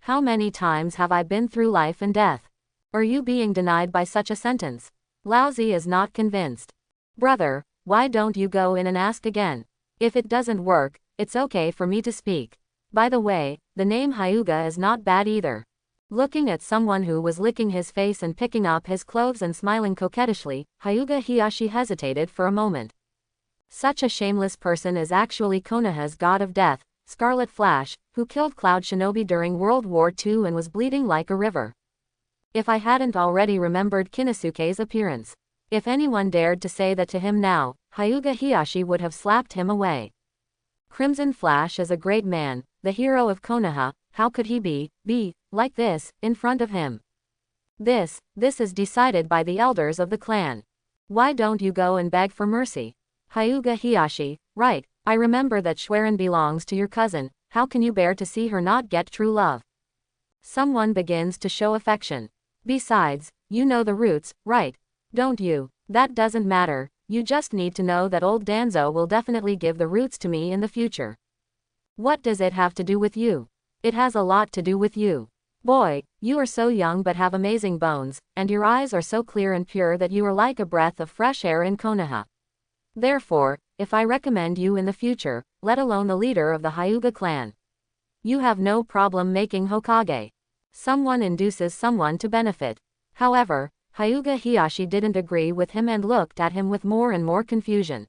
How many times have I been through life and death? Are you being denied by such a sentence? Laozi is not convinced. Brother, why don't you go in and ask again? If it doesn't work, it's okay for me to speak. By the way, the name Hyuga is not bad either. Looking at someone who was licking his face and picking up his clothes and smiling coquettishly, Hyuga Hiyashi hesitated for a moment. Such a shameless person is actually Konoha's god of death, Scarlet Flash, who killed Cloud Shinobi during World War II and was bleeding like a river. If I hadn't already remembered Kinosuke's appearance. If anyone dared to say that to him now, Hyuga Hiyashi would have slapped him away. Crimson Flash is a great man, the hero of Konoha. How could he be like this, in front of him? This is decided by the elders of the clan. Why don't you go and beg for mercy? Hyuga Hiyashi, right, I remember that Schwerin belongs to your cousin, how can you bear to see her not get true love? Someone begins to show affection. Besides, you know the roots, right? Don't you? That doesn't matter, you just need to know that old Danzo will definitely give the roots to me in the future. What does it have to do with you? It has a lot to do with you. Boy, you are so young but have amazing bones, and your eyes are so clear and pure that you are like a breath of fresh air in Konoha. Therefore, if I recommend you in the future, let alone the leader of the Hyuga clan, you have no problem making Hokage. Someone induces someone to benefit. However, Hyuga Hiyashi didn't agree with him and looked at him with more and more confusion.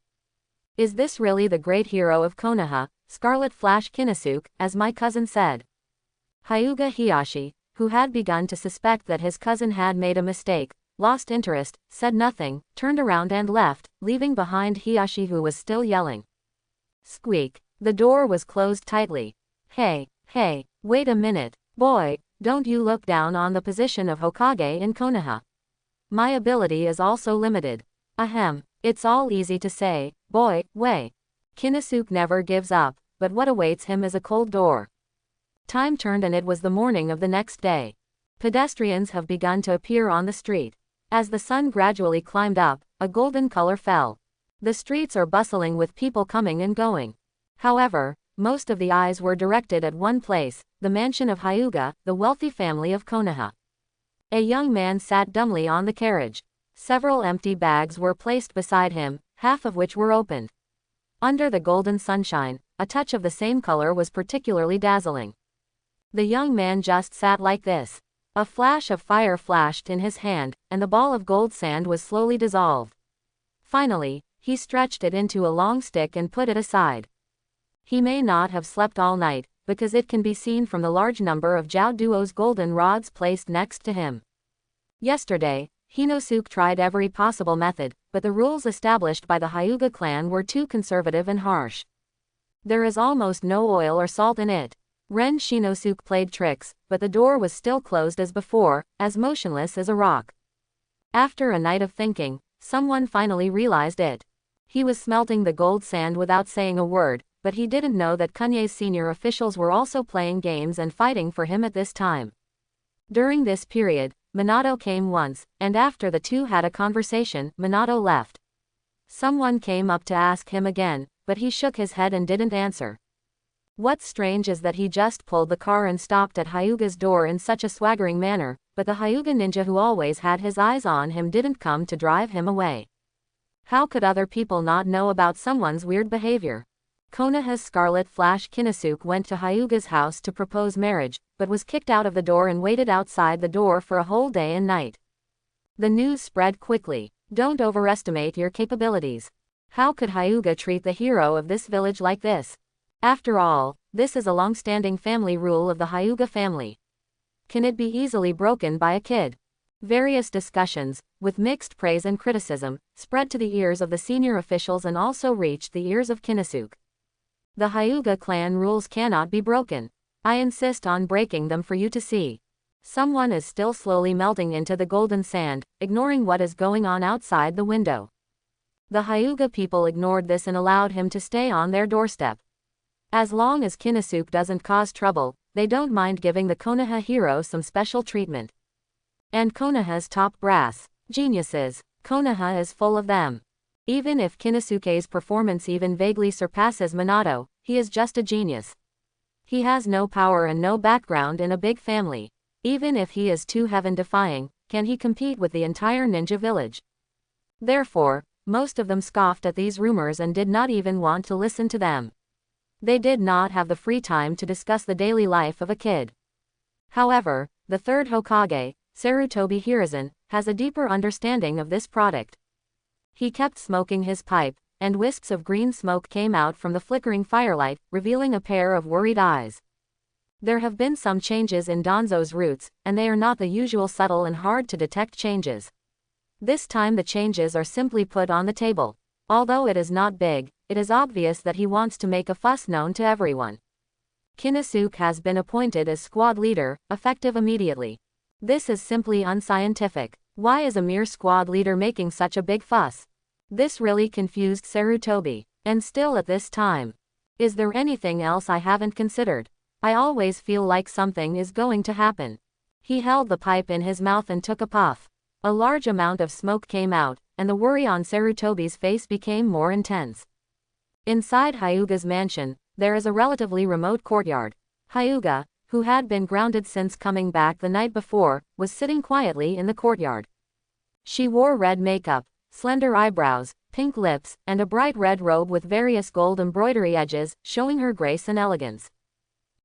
Is this really the great hero of Konoha, Scarlet Flash Kinosuke, as my cousin said? Hyuga Hiyashi, who had begun to suspect that his cousin had made a mistake, lost interest, said nothing, turned around and left, leaving behind Hiyashi who was still yelling. Squeak. The door was closed tightly. Hey, wait a minute, boy, don't you look down on the position of Hokage in Konoha. My ability is also limited. Ahem, it's all easy to say, boy, way. Kinosuke never gives up, but what awaits him is a cold door. Time turned and it was the morning of the next day. Pedestrians have begun to appear on the street. As the sun gradually climbed up, a golden color fell. The streets are bustling with people coming and going. However, most of the eyes were directed at one place, the mansion of Hyuga, the wealthy family of Konoha. A young man sat dumbly on the carriage. Several empty bags were placed beside him, half of which were opened. Under the golden sunshine, a touch of the same color was particularly dazzling. The young man just sat like this. A flash of fire flashed in his hand, and the ball of gold sand was slowly dissolved. Finally, he stretched it into a long stick and put it aside. He may not have slept all night, because it can be seen from the large number of Zhao Duo's golden rods placed next to him. Yesterday, Hinosuke tried every possible method, but the rules established by the Hyuga clan were too conservative and harsh. There is almost no oil or salt in it. Ren Shinosuke played tricks, but the door was still closed as before, as motionless as a rock. After a night of thinking, someone finally realized it. He was smelting the gold sand without saying a word, but he didn't know that Kunye's senior officials were also playing games and fighting for him at this time. During this period, Minato came once, and after the two had a conversation, Minato left. Someone came up to ask him again, but he shook his head and didn't answer. What's strange is that he just pulled the car and stopped at Hyuga's door in such a swaggering manner, but the Hyuga ninja who always had his eyes on him didn't come to drive him away. How could other people not know about someone's weird behavior? Konoha's Scarlet Flash Kinosuke went to Hyuga's house to propose marriage, but was kicked out of the door and waited outside the door for a whole day and night. The news spread quickly. Don't overestimate your capabilities. How could Hyuga treat the hero of this village like this? After all, this is a long-standing family rule of the Hyuga family. Can it be easily broken by a kid? Various discussions, with mixed praise and criticism, spread to the ears of the senior officials and also reached the ears of Kinosuke. The Hyuga clan rules cannot be broken. I insist on breaking them for you to see. Someone is still slowly melting into the golden sand, ignoring what is going on outside the window. The Hyuga people ignored this and allowed him to stay on their doorstep. As long as Kinosuke doesn't cause trouble, they don't mind giving the Konoha hero some special treatment. And Konoha's top brass, geniuses, Konoha is full of them. Even if Kinosuke's performance even vaguely surpasses Minato, he is just a genius. He has no power and no background in a big family. Even if he is too heaven-defying, can he compete with the entire ninja village? Therefore, most of them scoffed at these rumors and did not even want to listen to them. They did not have the free time to discuss the daily life of a kid. However, the third Hokage, Sarutobi Hiruzen, has a deeper understanding of this product. He kept smoking his pipe, and wisps of green smoke came out from the flickering firelight, revealing a pair of worried eyes. There have been some changes in Danzo's roots, and they are not the usual subtle and hard-to-detect changes. This time the changes are simply put on the table. Although it is not big, it is obvious that he wants to make a fuss known to everyone. Kinosuke has been appointed as squad leader, effective immediately. This is simply unscientific. Why is a mere squad leader making such a big fuss? This really confused Sarutobi. And still at this time. Is there anything else I haven't considered? I always feel like something is going to happen. He held the pipe in his mouth and took a puff. A large amount of smoke came out, and the worry on Sarutobi's face became more intense. Inside Hyuga's mansion, there is a relatively remote courtyard. Hyuga, who had been grounded since coming back the night before, was sitting quietly in the courtyard. She wore red makeup, slender eyebrows, pink lips, and a bright red robe with various gold embroidery edges, showing her grace and elegance.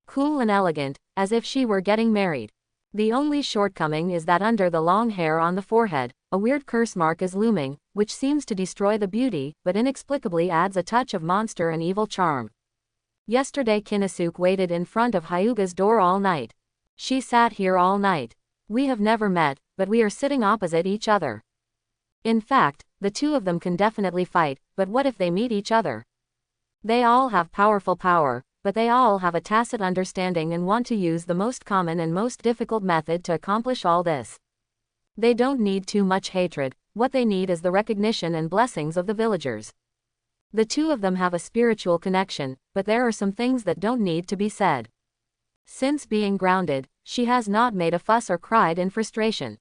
Cool and elegant, as if she were getting married. The only shortcoming is that under the long hair on the forehead, a weird curse mark is looming, which seems to destroy the beauty, but inexplicably adds a touch of monster and evil charm. Yesterday Kinosuke waited in front of Hyuga's door all night. She sat here all night. We have never met, but we are sitting opposite each other. In fact, the two of them can definitely fight, but what if they meet each other? They all have powerful power, but they all have a tacit understanding and want to use the most common and most difficult method to accomplish all this. They don't need too much hatred, what they need is the recognition and blessings of the villagers. The two of them have a spiritual connection, but there are some things that don't need to be said. Since being grounded, she has not made a fuss or cried in frustration.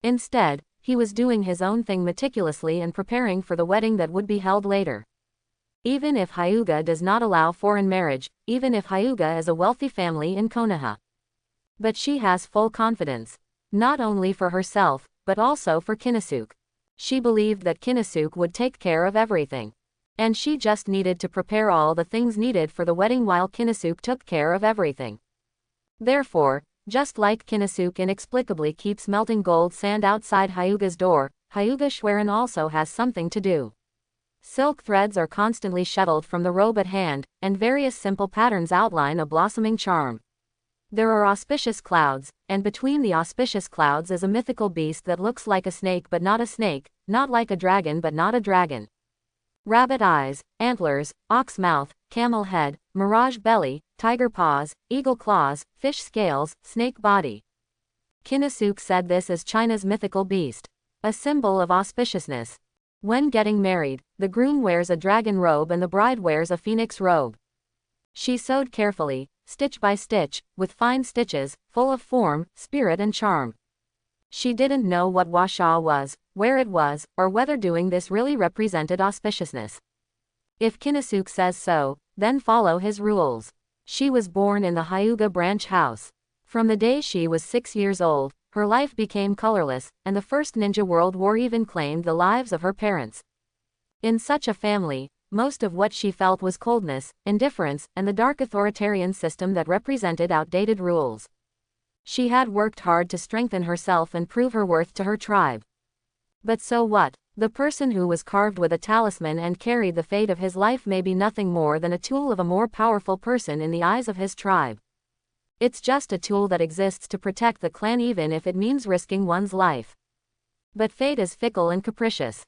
Instead, he was doing his own thing meticulously and preparing for the wedding that would be held later. Even if Hyuga does not allow foreign marriage, even if Hyuga is a wealthy family in Konoha. But she has full confidence. Not only for herself, but also for Kinosuke. She believed that Kinosuke would take care of everything. And she just needed to prepare all the things needed for the wedding while Kinnisuke took care of everything. Therefore, just like Kinnisuke inexplicably keeps melting gold sand outside Hyuga's door, Hyuga Schwerin also has something to do. Silk threads are constantly shuttled from the robe at hand, and various simple patterns outline a blossoming charm. There are auspicious clouds, and between the auspicious clouds is a mythical beast that looks like a snake but not a snake, not like a dragon but not a dragon. Rabbit eyes, antlers, ox mouth, camel head, mirage belly, tiger paws, eagle claws, fish scales, snake body. Kinnisuke said this is China's mythical beast, a symbol of auspiciousness. When getting married, the groom wears a dragon robe and the bride wears a phoenix robe. She sewed carefully, stitch by stitch, with fine stitches, full of form, spirit and charm. She didn't know what Washa was, where it was, or whether doing this really represented auspiciousness. If Kinnisuke says so, then follow his rules. She was born in the Hyuga branch house. From the day she was 6 years old, her life became colorless, and the First Ninja World War even claimed the lives of her parents. In such a family, most of what she felt was coldness, indifference, and the dark authoritarian system that represented outdated rules. She had worked hard to strengthen herself and prove her worth to her tribe. But so what? The person who was carved with a talisman and carried the fate of his life may be nothing more than a tool of a more powerful person in the eyes of his tribe. It's just a tool that exists to protect the clan even if it means risking one's life. But fate is fickle and capricious.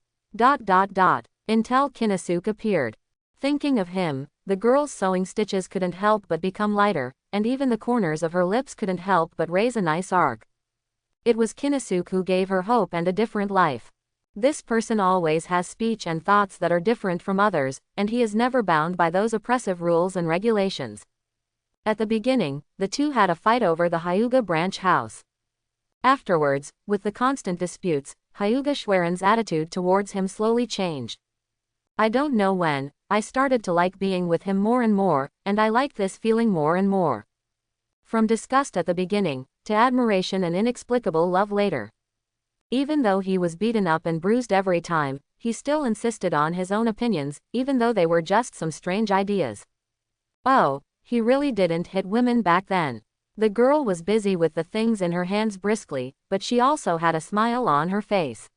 Until Kinnisuke appeared. Thinking of him, the girl's sewing stitches couldn't help but become lighter, and even the corners of her lips couldn't help but raise a nice arc. It was Kinnisuke who gave her hope and a different life. This person always has speech and thoughts that are different from others, and he is never bound by those oppressive rules and regulations. At the beginning, the two had a fight over the Hyuga branch house. Afterwards, with the constant disputes, Hyuga Schwerin's attitude towards him slowly changed. I don't know when, I started to like being with him more and more, and I like this feeling more and more. From disgust at the beginning, to admiration and inexplicable love later. Even though he was beaten up and bruised every time, he still insisted on his own opinions, even though they were just some strange ideas. Oh, he really didn't hit women back then. The girl was busy with the things in her hands briskly, but she also had a smile on her face.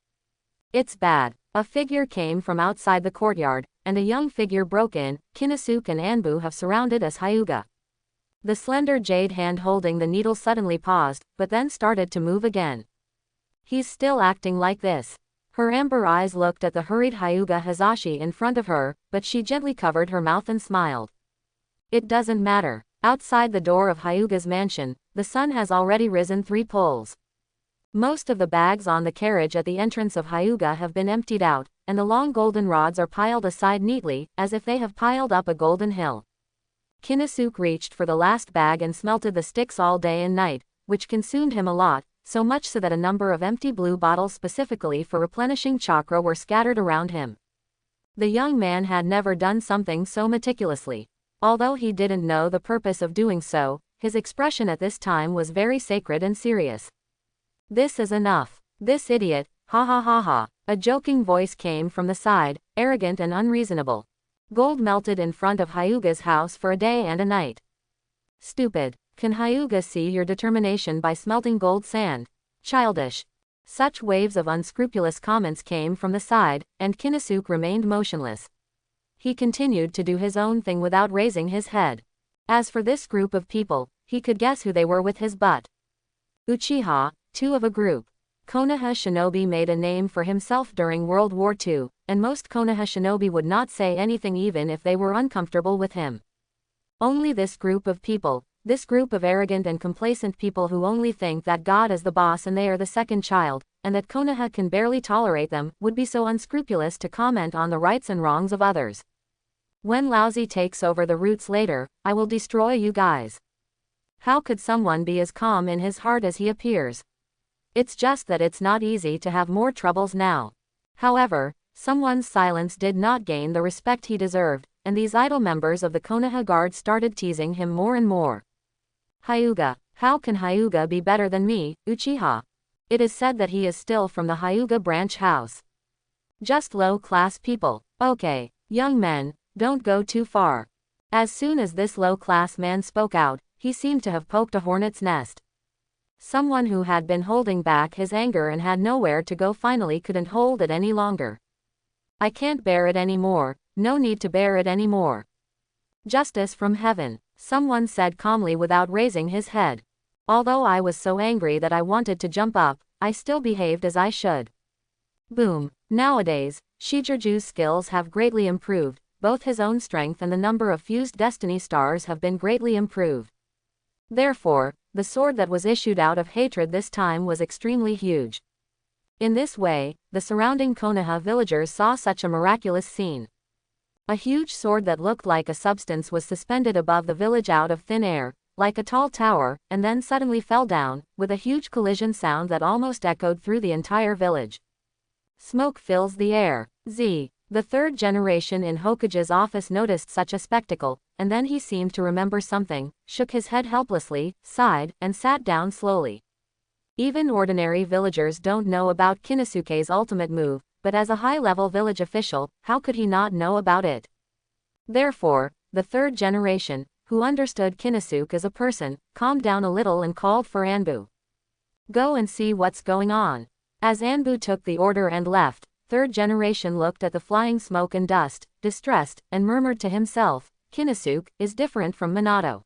It's bad. A figure came from outside the courtyard, and a young figure broke in. Kinnisuke and Anbu have surrounded us Hyuga. The slender jade hand holding the needle suddenly paused, but then started to move again. He's still acting like this. Her amber eyes looked at the hurried Hyuga Hazashi in front of her, but she gently covered her mouth and smiled. It doesn't matter. Outside the door of Hyuga's mansion, the sun has already risen 3 poles. Most of the bags on the carriage at the entrance of Hyuga have been emptied out, and the long golden rods are piled aside neatly, as if they have piled up a golden hill. Kinnisuke reached for the last bag and smelted the sticks all day and night, which consumed him a lot, so much so that a number of empty blue bottles specifically for replenishing chakra were scattered around him. The young man had never done something so meticulously. Although he didn't know the purpose of doing so, his expression at this time was very sacred and serious. This is enough. This idiot, ha ha ha ha. A joking voice came from the side, arrogant and unreasonable. Gold melted in front of Hyuga's house for a day and a night. Stupid. Can Hyuga see your determination by smelting gold sand? Childish. Such waves of unscrupulous comments came from the side, and Kinnisuke remained motionless. He continued to do his own thing without raising his head. As for this group of people, he could guess who they were with his butt. Uchiha, 2 of a group. Konoha shinobi made a name for himself during World War II, and most Konoha shinobi would not say anything even if they were uncomfortable with him. Only this group of people, this group of arrogant and complacent people who only think that God is the boss and they are the second child, and that Konoha can barely tolerate them, would be so unscrupulous to comment on the rights and wrongs of others. When Lousy takes over the roots later, I will destroy you guys. How could someone be as calm in his heart as he appears? It's just that it's not easy to have more troubles now. However, someone's silence did not gain the respect he deserved, and these idle members of the Konoha Guard started teasing him more and more. Hyuga, how can Hyuga be better than me, Uchiha? It is said that he is still from the Hyuga branch house. Just low-class people. Okay, Young men, don't go too far. As soon as this low-class man spoke out, he seemed to have poked a hornet's nest. Someone who had been holding back his anger and had nowhere to go finally couldn't hold it any longer. I can't bear it anymore, no need to bear it anymore. Justice from heaven, someone said calmly without raising his head. Although I was so angry that I wanted to jump up, I still behaved as I should. Boom. Nowadays, Shijirju's skills have greatly improved, both his own strength and the number of fused destiny stars have been greatly improved. Therefore, the sword that was issued out of hatred this time was extremely huge. In this way, the surrounding Konoha villagers saw such a miraculous scene. A huge sword that looked like a substance was suspended above the village out of thin air, like a tall tower, and then suddenly fell down, with a huge collision sound that almost echoed through the entire village. Smoke fills the air. The third generation in Hokage's office noticed such a spectacle, and then he seemed to remember something, shook his head helplessly, sighed, and sat down slowly. Even ordinary villagers don't know about Kinosuke's ultimate move, but as a high-level village official, how could he not know about it? Therefore, the third generation, who understood Kinosuke as a person, calmed down a little and called for Anbu. Go and see what's going on. As Anbu took the order and left, third generation looked at the flying smoke and dust, distressed, and murmured to himself, Kinosuke is different from Minato.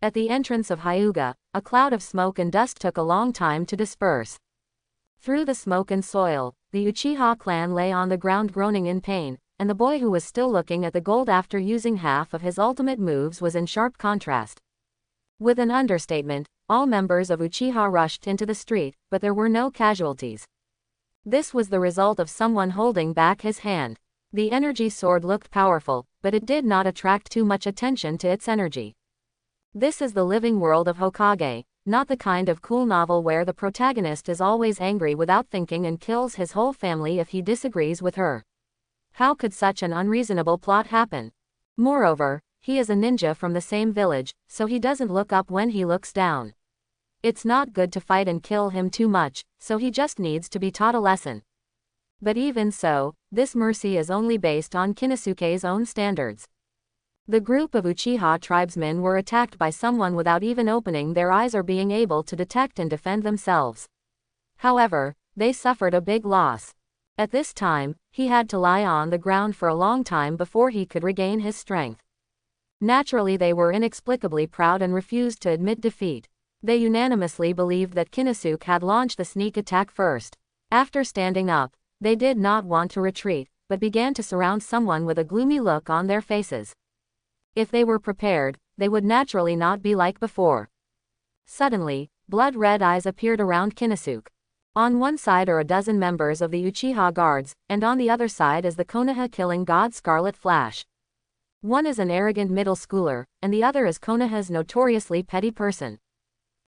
At the entrance of Hyuga, a cloud of smoke and dust took a long time to disperse. Through the smoke and soil, the Uchiha clan lay on the ground groaning in pain, and the boy who was still looking at the gold after using half of his ultimate moves was in sharp contrast. With an understatement, all members of Uchiha rushed into the street, but there were no casualties. This was the result of someone holding back his hand. The energy sword looked powerful, but it did not attract too much attention to its energy. This is the living world of Hokage, not the kind of cool novel where the protagonist is always angry without thinking and kills his whole family if he disagrees with her. How could such an unreasonable plot happen? Moreover, he is a ninja from the same village, so he doesn't look up when he looks down. It's not good to fight and kill him too much, so he just needs to be taught a lesson. But even so, this mercy is only based on Kinosuke's own standards. The group of Uchiha tribesmen were attacked by someone without even opening their eyes or being able to detect and defend themselves. However, they suffered a big loss. At this time, he had to lie on the ground for a long time before he could regain his strength. Naturally, they were inexplicably proud and refused to admit defeat. They unanimously believed that Kinosuke had launched the sneak attack first. After standing up, they did not want to retreat, but began to surround someone with a gloomy look on their faces. If they were prepared, they would naturally not be like before. Suddenly, blood-red eyes appeared around Kinosuke. On one side are a dozen members of the Uchiha guards, and on the other side is the Konoha killing god Scarlet Flash. One is an arrogant middle schooler, and the other is Konoha's notoriously petty person.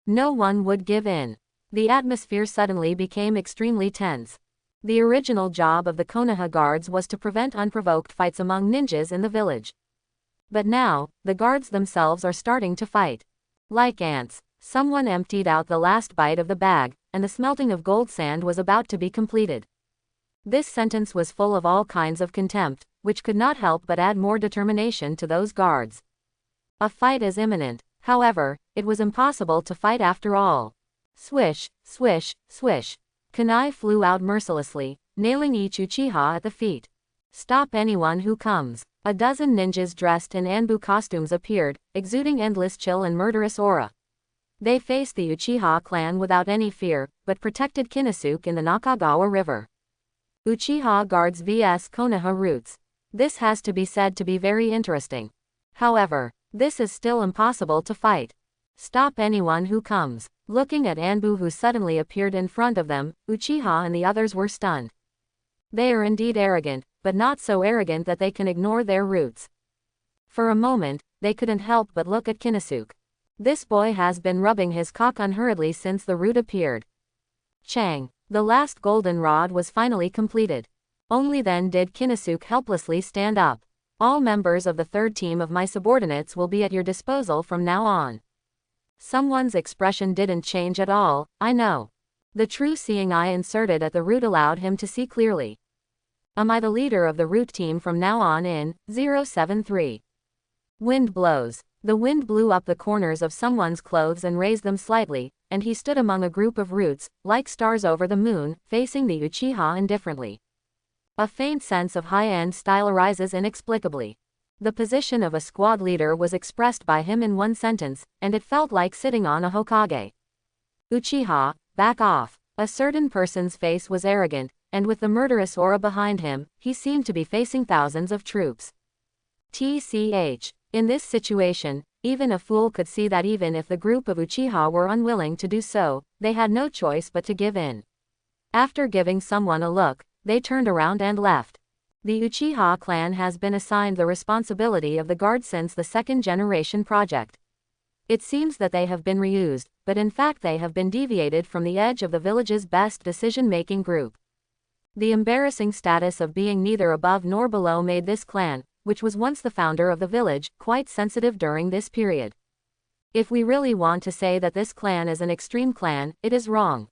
No one would give in. The atmosphere suddenly became extremely tense. The original job of the Konoha guards was to prevent unprovoked fights among ninjas in the village. But now, the guards themselves are starting to fight. Like ants, someone emptied out the last bite of the bag, and the smelting of gold sand was about to be completed. This sentence was full of all kinds of contempt, which could not help but add more determination to those guards. A fight is imminent. However, it was impossible to fight after all. Swish, swish, swish. Kunai flew out mercilessly, nailing each Uchiha at the feet. Stop anyone who comes. A dozen ninjas dressed in Anbu costumes appeared, exuding endless chill and murderous aura. They faced the Uchiha clan without any fear, but protected Kinosuke in the Nakagawa River. Uchiha guards vs Konoha roots. This has to be said to be very interesting. However, this is still impossible to fight. Stop anyone who comes. Looking at Anbu who suddenly appeared in front of them, Uchiha and the others were stunned. They are indeed arrogant, but not so arrogant that they can ignore their roots. For a moment, they couldn't help but look at Kinosuke. This boy has been rubbing his cock unhurriedly since the root appeared. Chang. The last golden rod was finally completed. Only then did Kinosuke helplessly stand up. All members of the third team of my subordinates will be at your disposal from now on. Someone's expression didn't change at all, I know. The true seeing eye inserted at the root allowed him to see clearly. Am I the leader of the route team from now on in 073? Wind blows. The wind blew up the corners of someone's clothes and raised them slightly, and he stood among a group of roots, like stars over the moon, facing the Uchiha indifferently. A faint sense of high-end style arises inexplicably. The position of a squad leader was expressed by him in one sentence, and it felt like sitting on a Hokage. Uchiha, back off. A certain person's face was arrogant, and with the murderous aura behind him, he seemed to be facing thousands of troops. TCH. In this situation, even a fool could see that even if the group of Uchiha were unwilling to do so, they had no choice but to give in. After giving someone a look, they turned around and left. The Uchiha clan has been assigned the responsibility of the guard since the second generation project. It seems that they have been reused, but in fact they have been deviated from the edge of the village's best decision-making group. The embarrassing status of being neither above nor below made this clan, which was once the founder of the village, quite sensitive during this period. If we really want to say that this clan is an extreme clan, it is wrong.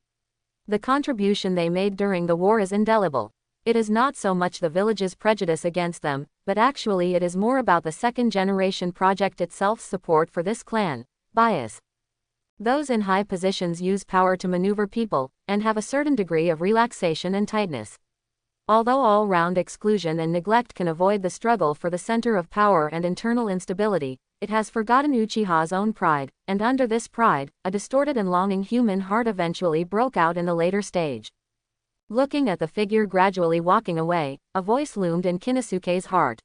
The contribution they made during the war is indelible. It is not so much the village's prejudice against them, but actually it is more about the second generation project itself's support for this clan. Bias. Those in high positions use power to maneuver people, and have a certain degree of relaxation and tightness. Although all-round exclusion and neglect can avoid the struggle for the center of power and internal instability, it has forgotten Uchiha's own pride, and under this pride, a distorted and longing human heart eventually broke out in the later stage. Looking at the figure gradually walking away, a voice loomed in Kinosuke's heart.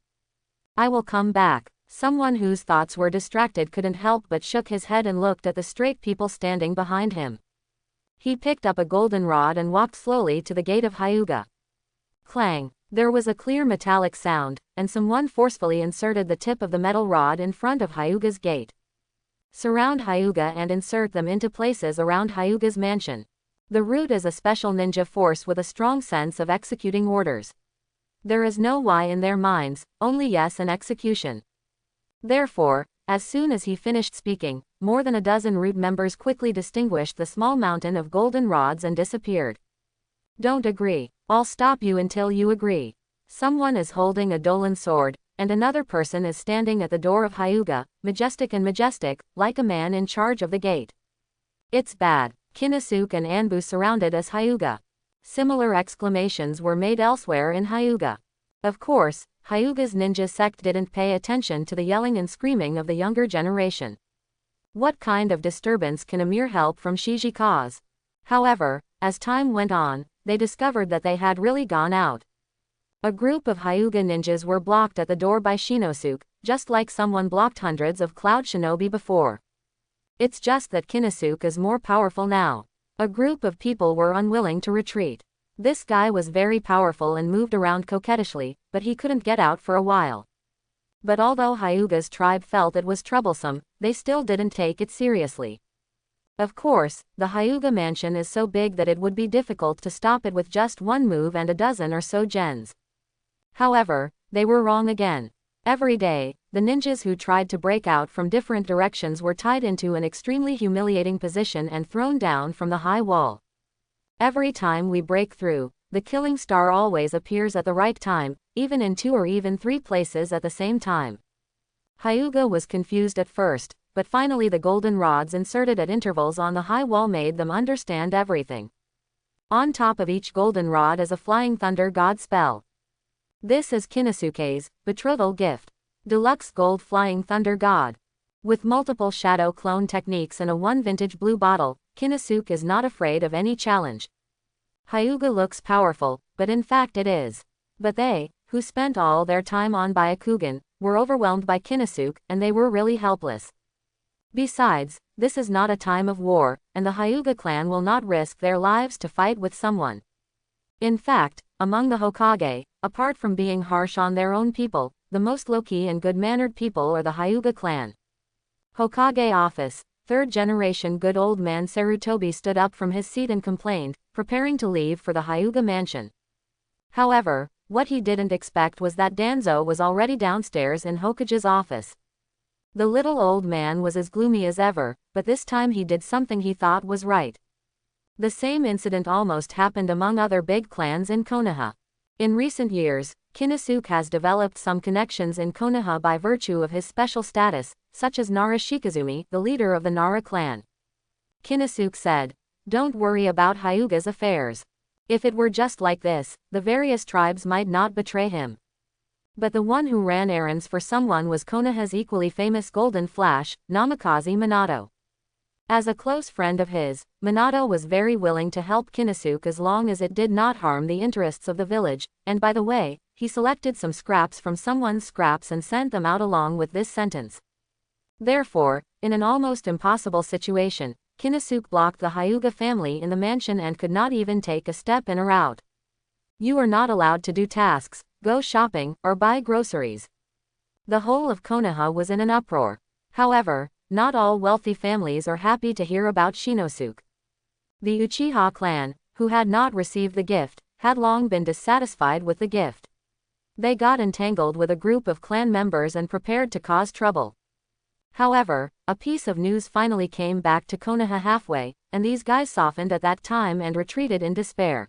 I will come back. Someone whose thoughts were distracted couldn't help but shook his head and looked at the straight people standing behind him. He picked up a goldenrod and walked slowly to the gate of Hyuga. Clang! There was a clear metallic sound, and someone forcefully inserted the tip of the metal rod in front of Hyuga's gate. Surround Hyuga and insert them into places around Hyuga's mansion. The root is a special ninja force with a strong sense of executing orders. There is no why in their minds, only yes and execution. Therefore, as soon as he finished speaking, more than a dozen root members quickly distinguished the small mountain of golden rods and disappeared. Don't agree. I'll stop you until you agree. Someone is holding a Dolan sword, and another person is standing at the door of Hyuga, majestic, like a man in charge of the gate. It's bad. Kinosuke and Anbu surrounded as Hyuga. Similar exclamations were made elsewhere in Hyuga. Of course, Hyuga's ninja sect didn't pay attention to the yelling and screaming of the younger generation. What kind of disturbance can a mere help from Shiji cause? However, as time went on, they discovered that they had really gone out. A group of Hyuga ninjas were blocked at the door by Shinosuke, just like someone blocked hundreds of Cloud Shinobi before. It's just that Kinosuke is more powerful now. A group of people were unwilling to retreat. This guy was very powerful and moved around coquettishly, but he couldn't get out for a while. But although Hyuga's tribe felt it was troublesome, they still didn't take it seriously. Of course, the Hyuga mansion is so big that it would be difficult to stop it with just one move and a dozen or so gens. However, they were wrong again. Every day, the ninjas who tried to break out from different directions were tied into an extremely humiliating position and thrown down from the high wall. Every time we break through, the killing star always appears at the right time, even in 2 or even 3 places at the same time. Hyuga was confused at first, but finally the golden rods inserted at intervals on the high wall made them understand everything. On top of each golden rod is a flying thunder god spell. This is Kinosuke's betrothal gift. Deluxe gold flying thunder god. With multiple shadow clone techniques and a one vintage blue bottle, Kinosuke is not afraid of any challenge. Hyuga looks powerful, but in fact it is. But they, who spent all their time on Byakugan, were overwhelmed by Kinosuke, and they were really helpless. Besides, this is not a time of war, and the Hyuga clan will not risk their lives to fight with someone. In fact, among the Hokage, apart from being harsh on their own people, the most low-key and good-mannered people are the Hyuga clan. Hokage office. 3rd generation good old man Sarutobi stood up from his seat and complained, preparing to leave for the Hyuga mansion. However, what he didn't expect was that Danzo was already downstairs in Hokage's office. The little old man was as gloomy as ever, but this time he did something he thought was right. The same incident almost happened among other big clans in Konoha. In recent years, Kinosuke has developed some connections in Konoha by virtue of his special status, such as Nara Shikazumi, the leader of the Nara clan. Kinosuke said, "Don't worry about Hyuga's affairs. If it were just like this, the various tribes might not betray him." But the one who ran errands for someone was Konoha's equally famous Golden Flash, Namikaze Minato. As a close friend of his, Minato was very willing to help Kinosuke as long as it did not harm the interests of the village, and by the way, he selected some scraps from someone's scraps and sent them out along with this sentence. Therefore, in an almost impossible situation, Kinosuke blocked the Hyuga family in the mansion and could not even take a step in or out. You are not allowed to do tasks, go shopping, or buy groceries. The whole of Konoha was in an uproar. However, not all wealthy families are happy to hear about Shinosuke. The Uchiha clan, who had not received the gift, had long been dissatisfied with the gift. They got entangled with a group of clan members and prepared to cause trouble. However, a piece of news finally came back to Konoha halfway, and these guys softened at that time and retreated in despair.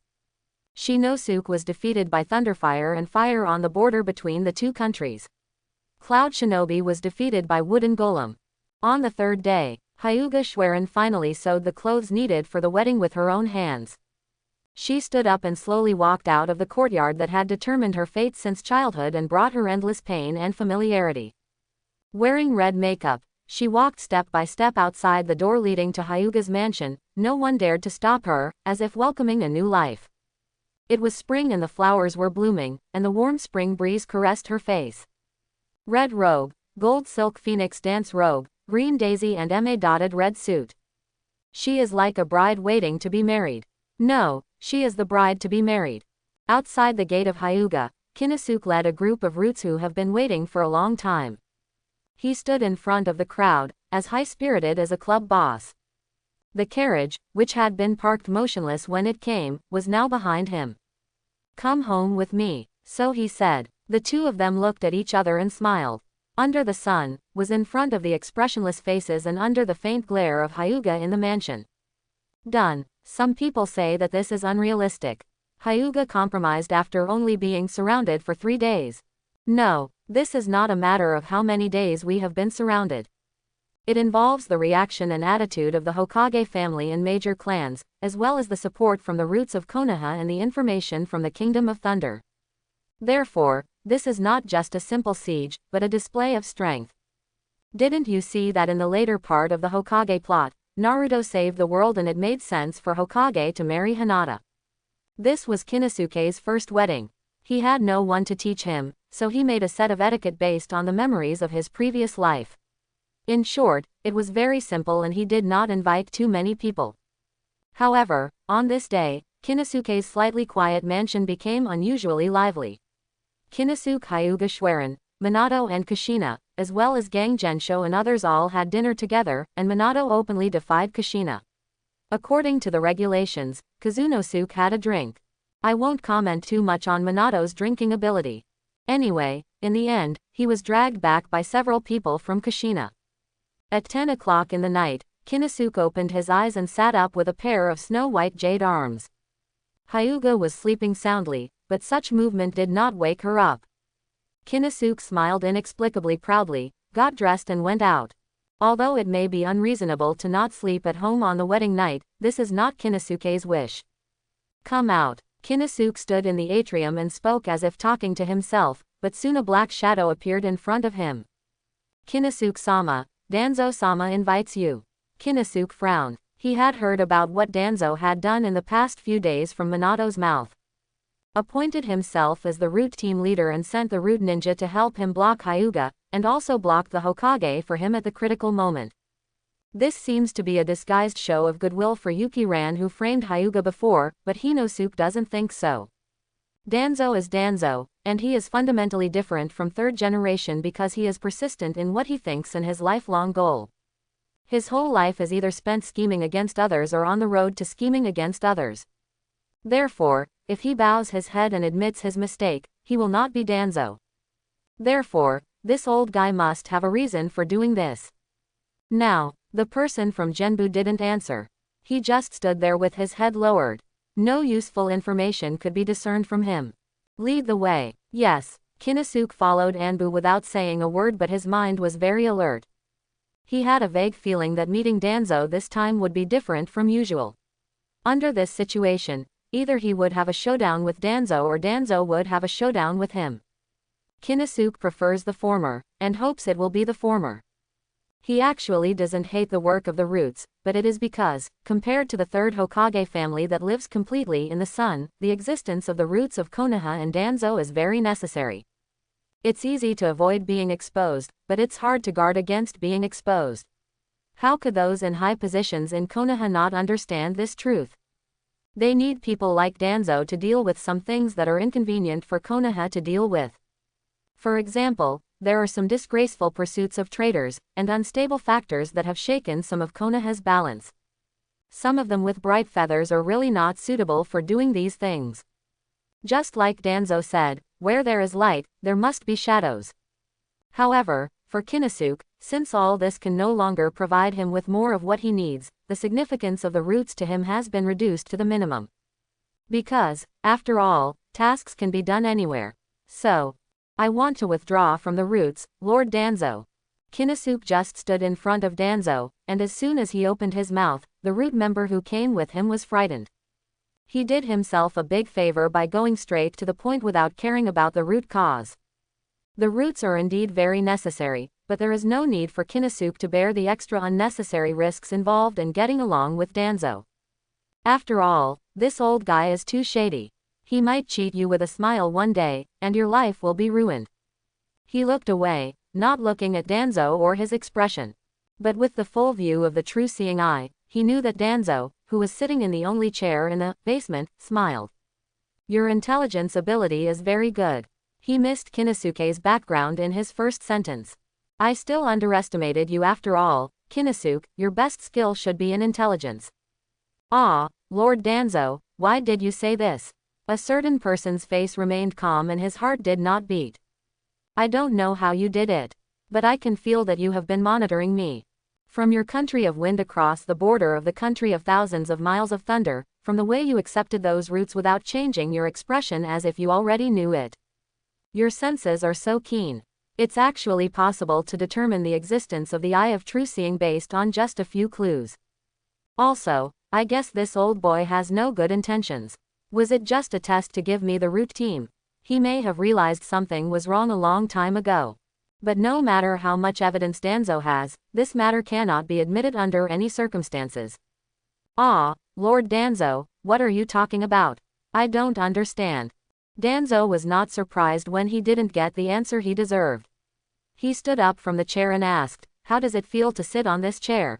Shinosuke was defeated by Thunderfire and Fire on the border between the two countries. Cloud Shinobi was defeated by Wooden Golem. On the third day, Hyuga Schwerin finally sewed the clothes needed for the wedding with her own hands. She stood up and slowly walked out of the courtyard that had determined her fate since childhood and brought her endless pain and familiarity. Wearing red makeup, she walked step by step outside the door leading to Hyuga's mansion. No one dared to stop her, as if welcoming a new life. It was spring and the flowers were blooming, and the warm spring breeze caressed her face. Red robe, gold silk phoenix dance robe, green daisy and MA-dotted red suit. She is like a bride waiting to be married. No, she is the bride to be married. Outside the gate of Hyuga, Kinosuke led a group of roots who have been waiting for a long time. He stood in front of the crowd, as high-spirited as a club boss. The carriage, which had been parked motionless when it came, was now behind him. "Come home with me," so he said. The two of them looked at each other and smiled. Under the sun, was in front of the expressionless faces and under the faint glare of Hyuga in the mansion. Done. Some people say that this is unrealistic. Hyuga compromised after only being surrounded for 3 days. No, this is not a matter of how many days we have been surrounded. It involves the reaction and attitude of the Hokage family and major clans, as well as the support from the roots of Konoha and the information from the Kingdom of Thunder. Therefore, this is not just a simple siege, but a display of strength. Didn't you see that in the later part of the Hokage plot, Naruto saved the world and it made sense for Hokage to marry Hinata? This was Kinosuke's first wedding. He had no one to teach him, so he made a set of etiquette based on the memories of his previous life. In short, it was very simple and he did not invite too many people. However, on this day, Kinosuke's slightly quiet mansion became unusually lively. Kinosuke, Hyuga Schwerin, Minato and Kushina, as well as Gang Gensho and others all had dinner together, and Minato openly defied Kushina. According to the regulations, Kazunosuke had a drink. I won't comment too much on Minato's drinking ability. Anyway, in the end, he was dragged back by several people from Kushina. At 10 o'clock in the night, Kinosuke opened his eyes and sat up with a pair of snow-white jade arms. Hyuga was sleeping soundly, but such movement did not wake her up. Kinosuke smiled inexplicably proudly, got dressed and went out. Although it may be unreasonable to not sleep at home on the wedding night, this is not Kinosuke's wish. Come out. Kinosuke stood in the atrium and spoke as if talking to himself, but soon a black shadow appeared in front of him. Kinosuke-sama, Danzo-sama invites you. Kinosuke frowned. He had heard about what Danzo had done in the past few days from Minato's mouth. Appointed himself as the root team leader and sent the root ninja to help him block Hyuga, and also blocked the Hokage for him at the critical moment. This seems to be a disguised show of goodwill for Yuki-ran who framed Hyuga before, but Hinosuke doesn't think so. Danzo is Danzo, and he is fundamentally different from third generation because he is persistent in what he thinks and his lifelong goal. His whole life is either spent scheming against others or on the road to scheming against others. Therefore, if he bows his head and admits his mistake, he will not be Danzo. Therefore, this old guy must have a reason for doing this. Now, the person from Genbu didn't answer. He just stood there with his head lowered. No useful information could be discerned from him. Lead the way. Yes. Kinosuke followed Anbu without saying a word, but his mind was very alert. He had a vague feeling that meeting Danzo this time would be different from usual. Under this situation, either he would have a showdown with Danzo or Danzo would have a showdown with him. Kinosuke prefers the former, and hopes it will be the former. He actually doesn't hate the work of the Roots, but it is because, compared to the third Hokage family that lives completely in the sun, the existence of the Roots of Konoha and Danzo is very necessary. It's easy to avoid being exposed, but it's hard to guard against being exposed. How could those in high positions in Konoha not understand this truth? They need people like Danzo to deal with some things that are inconvenient for Konoha to deal with. For example, there are some disgraceful pursuits of traitors, and unstable factors that have shaken some of Konoha's balance. Some of them with bright feathers are really not suitable for doing these things. Just like Danzo said, where there is light, there must be shadows. However, for Kinosuke, since all this can no longer provide him with more of what he needs, the significance of the Roots to him has been reduced to the minimum. Because, after all, tasks can be done anywhere. So, I want to withdraw from the Roots, Lord Danzo. Kinosuke just stood in front of Danzo, and as soon as he opened his mouth, the Root member who came with him was frightened. He did himself a big favor by going straight to the point without caring about the root cause. The Roots are indeed very necessary, but there is no need for Kinosuke to bear the extra unnecessary risks involved in getting along with Danzo. After all, this old guy is too shady. He might cheat you with a smile one day, and your life will be ruined. He looked away, not looking at Danzo or his expression. But with the full view of the true seeing eye, he knew that Danzo, who was sitting in the only chair in the basement, smiled. Your intelligence ability is very good. He missed Kinosuke's background in his first sentence. I still underestimated you after all, Kinosuke, your best skill should be in intelligence. Ah, Lord Danzo, why did you say this? A certain person's face remained calm and his heart did not beat. I don't know how you did it. But I can feel that you have been monitoring me. From your country of wind across the border of the country of thousands of miles of thunder, from the way you accepted those Roots without changing your expression as if you already knew it. Your senses are so keen. It's actually possible to determine the existence of the eye of true seeing based on just a few clues. Also, I guess this old boy has no good intentions. Was it just a test to give me the Root team? He may have realized something was wrong a long time ago. But no matter how much evidence Danzo has, this matter cannot be admitted under any circumstances. Ah, Lord Danzo, what are you talking about? I don't understand. Danzo was not surprised when he didn't get the answer he deserved. He stood up from the chair and asked, how does it feel to sit on this chair?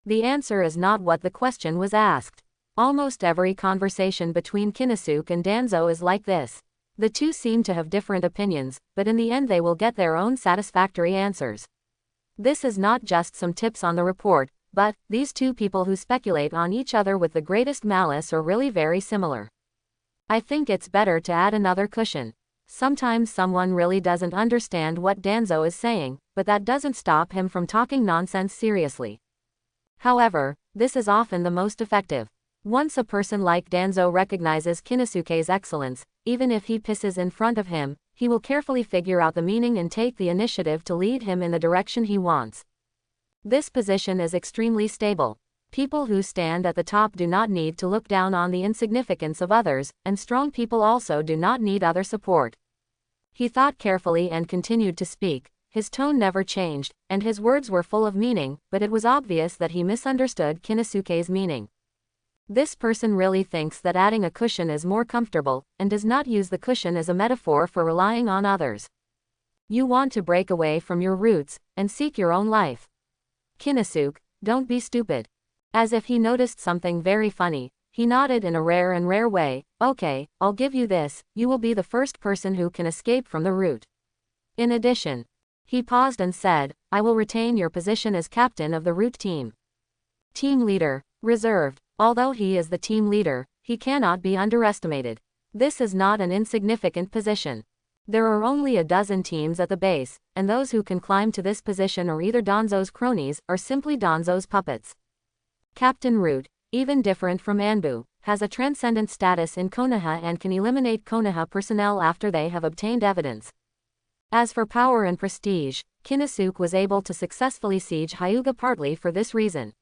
The answer is not what the question was asked. Almost every conversation between Kinosuke and Danzo is like this. The two seem to have different opinions, but in the end they will get their own satisfactory answers. This is not just some tips on the report, but these two people who speculate on each other with the greatest malice are really very similar. I think it's better to add another cushion. Sometimes someone really doesn't understand what Danzo is saying, but that doesn't stop him from talking nonsense seriously. However, this is often the most effective. Once a person like Danzo recognizes Kinosuke's excellence, even if he pisses in front of him, he will carefully figure out the meaning and take the initiative to lead him in the direction he wants. This position is extremely stable. People who stand at the top do not need to look down on the insignificance of others, and strong people also do not need other support. He thought carefully and continued to speak. His tone never changed, and his words were full of meaning, but it was obvious that he misunderstood Kinosuke's meaning. This person really thinks that adding a cushion is more comfortable, and does not use the cushion as a metaphor for relying on others. You want to break away from your roots, and seek your own life. Kinosuke, don't be stupid. As if he noticed something very funny, he nodded in a rare way. Okay, I'll give you this, you will be the first person who can escape from the root. In addition, he paused and said, I will retain your position as captain of the root team. Team leader, reserved. Although he is the team leader, he cannot be underestimated. This is not an insignificant position. There are only a dozen teams at the base, and those who can climb to this position are either Danzo's cronies or simply Danzo's puppets. Captain Root, even different from Anbu, has a transcendent status in Konoha and can eliminate Konoha personnel after they have obtained evidence. As for power and prestige, Konosuke was able to successfully siege Hyuga partly for this reason.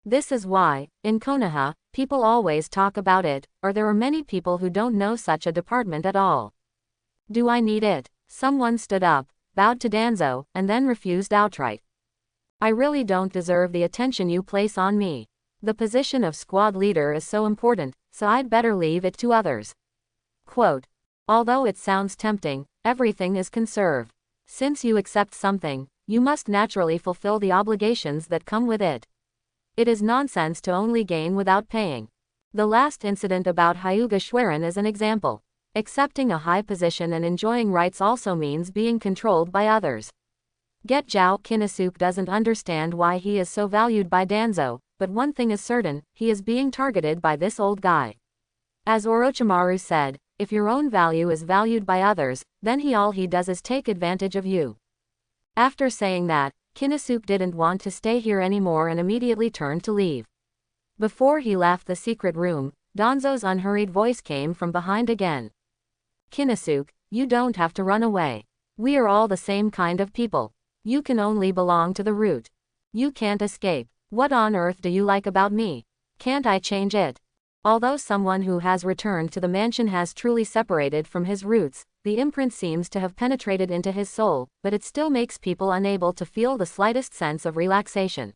This is why, in Konoha, people always talk about it, or there are many people who don't know such a department at all. Do I need it? Someone stood up, bowed to Danzo, and then refused outright. I really don't deserve the attention you place on me. The position of squad leader is so important, so I'd better leave it to others. Quote. Although it sounds tempting, everything is conserved. Since you accept something, you must naturally fulfill the obligations that come with it. It is nonsense to only gain without paying. The last incident about Hyuga Schwerin is an example. Accepting a high position and enjoying rights also means being controlled by others. Get Zhao Konosuke doesn't understand why he is so valued by Danzo, but one thing is certain, he is being targeted by this old guy. As Orochimaru said, if your own value is valued by others, then all he does is take advantage of you. After saying that, Konosuke didn't want to stay here anymore and immediately turned to leave. Before he left the secret room, Danzo's unhurried voice came from behind again. Konosuke, you don't have to run away. We are all the same kind of people. You can only belong to the root. You can't escape. What on earth do you like about me? Can't I change it? Although someone who has returned to the mansion has truly separated from his roots, the imprint seems to have penetrated into his soul, but it still makes people unable to feel the slightest sense of relaxation.